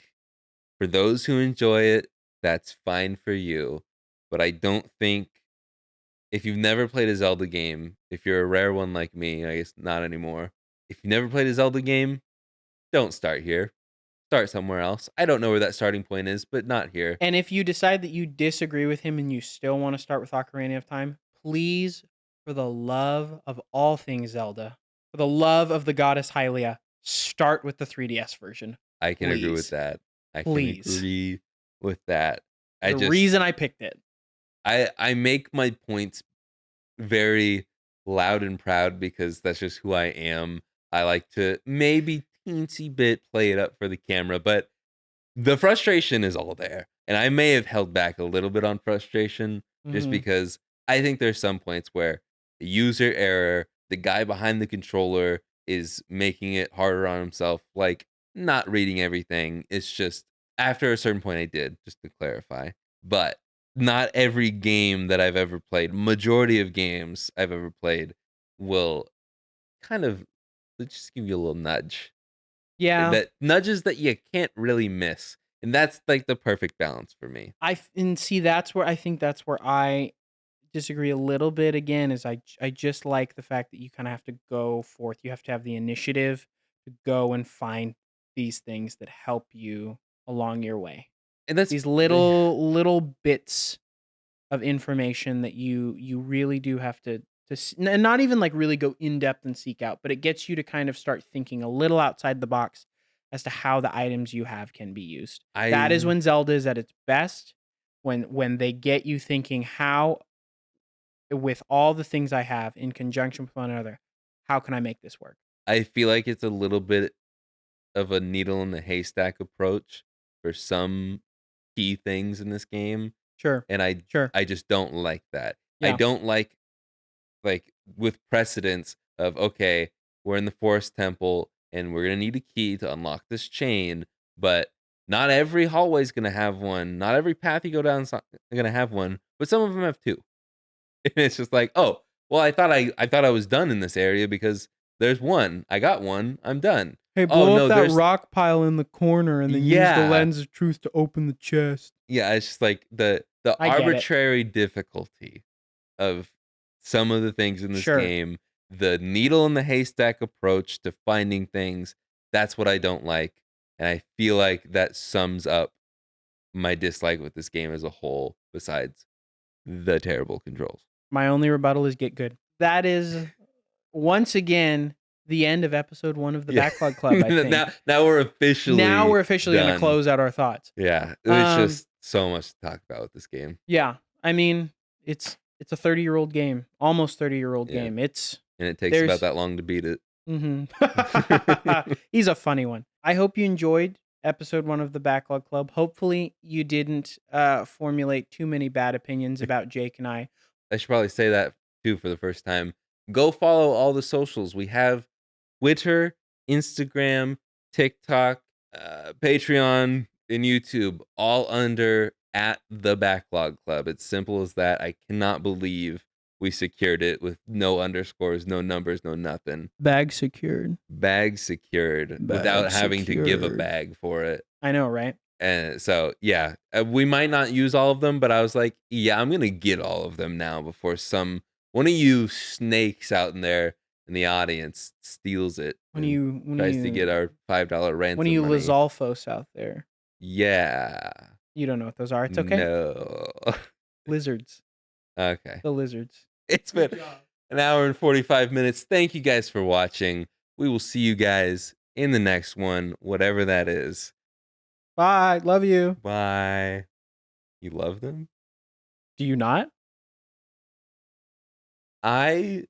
for those who enjoy it, that's fine for you. But I don't think if you've never played a Zelda game, if you're a rare one like me, I guess not anymore. If you've never played a Zelda game, don't start here. Start somewhere else. I don't know where that starting point is, but not here.
And if you decide that you disagree with him and you still want to start with Ocarina of Time, please, for the love of all things Zelda, for the love of the goddess Hylia, start with the 3DS version.
I can agree with
Please.
that. I can
Please.
agree with that. I
The
just
reason I picked it.
I make my points very loud and proud because that's just who I am. I like to maybe teensy bit play it up for the camera, but the frustration is all there. And I may have held back a little bit on frustration just
Mhm.
because I think there's some points where the user error, the guy behind the controller is making it harder on himself, like not reading everything. It's just after a certain point I did, just to clarify. But not every game that I've ever played, majority of games I've ever played will kind of just give you a little nudge
Yeah.
that nudges that you can't really miss, and that's, like, the perfect balance for me.
And see, that's where I think that's where I disagree a little bit again, is I just like the fact that you kinda have to go forth. You have to have the initiative to go and find these things that help you along your way.
And that's
These little bits of information that you really do have and not even, like, really go in depth and seek out, but it gets you to kind of start thinking a little outside the box as to how the items you have can be used. That is
I
when Zelda is at its best, when they get you thinking, "How with all the things I have in conjunction with one another, how can I make this work?"
I feel like it's a little bit of a needle in the haystack approach for some key things in this game,
Sure.
and I
Sure.
I just don't like that. I
Yeah.
don't like with precedence of okay, we're in the forest temple and we're gonna need a key to unlock this chain, but not every hallway is gonna have one. Not every path you go down is gonna have one, but some of them have two. And it's just like, oh, well, I thought I was done in this area because there's one. I got one. I'm done.
"Hey,
Oh
blow up
no,
that
there's
rock pile in the corner and then use the
yeah,
lens of truth to open the chest."
yeah. It's just like the
I get it.
arbitrary difficulty of some of the things in this
Sure.
game, the needle in the haystack approach to finding things, that's what I don't like. And I feel like that sums up my dislike with this game as a whole, besides the terrible controls.
My only rebuttal is get good. That is, once again, the end of episode 1 of the
Yeah.
Backlog Club, I think.
Now we're
Now
officially
we're officially gonna
done.
close out our thoughts.
Yeah. There's
Um,
just so much to talk about with this game.
yeah, I mean, it's a 30-year-old game, almost 30-year-old
Yeah.
game.
And it takes about
There's
that long to beat it.
Mhm. He's a funny one. I hope you enjoyed episode 1 of the Backlog Club. Hopefully, you didn't, formulate too many bad opinions about Jake and I.
I should probably say that too for the first time. Go follow all the socials. We have Twitter, Instagram, TikTok, Patreon, and YouTube, all under at the Backlog Club. It's simple as that. I cannot believe we secured it with no underscores, no numbers, no nothing.
Bag secured.
Bag secured
Bag
without having to give a
secured.
bag for it.
I know, right?
And so, yeah, we might not use all of them, but I was like, yeah, I'm gonna get all of them now before one of you snakes out in there in the audience steals it
When
and
you when
tries to
you
get our $5
when
ransom
you
money.
Lizalfos out there.
Yeah,
You don't know what those are. It's okay.
no.
Lizards.
Okay,
The lizards.
it's been an hour and 45 minutes. Thank you guys for watching. We will see you guys in the next one, whatever that is.
Bye. Love you.
Bye. You love them?
Do you not?
I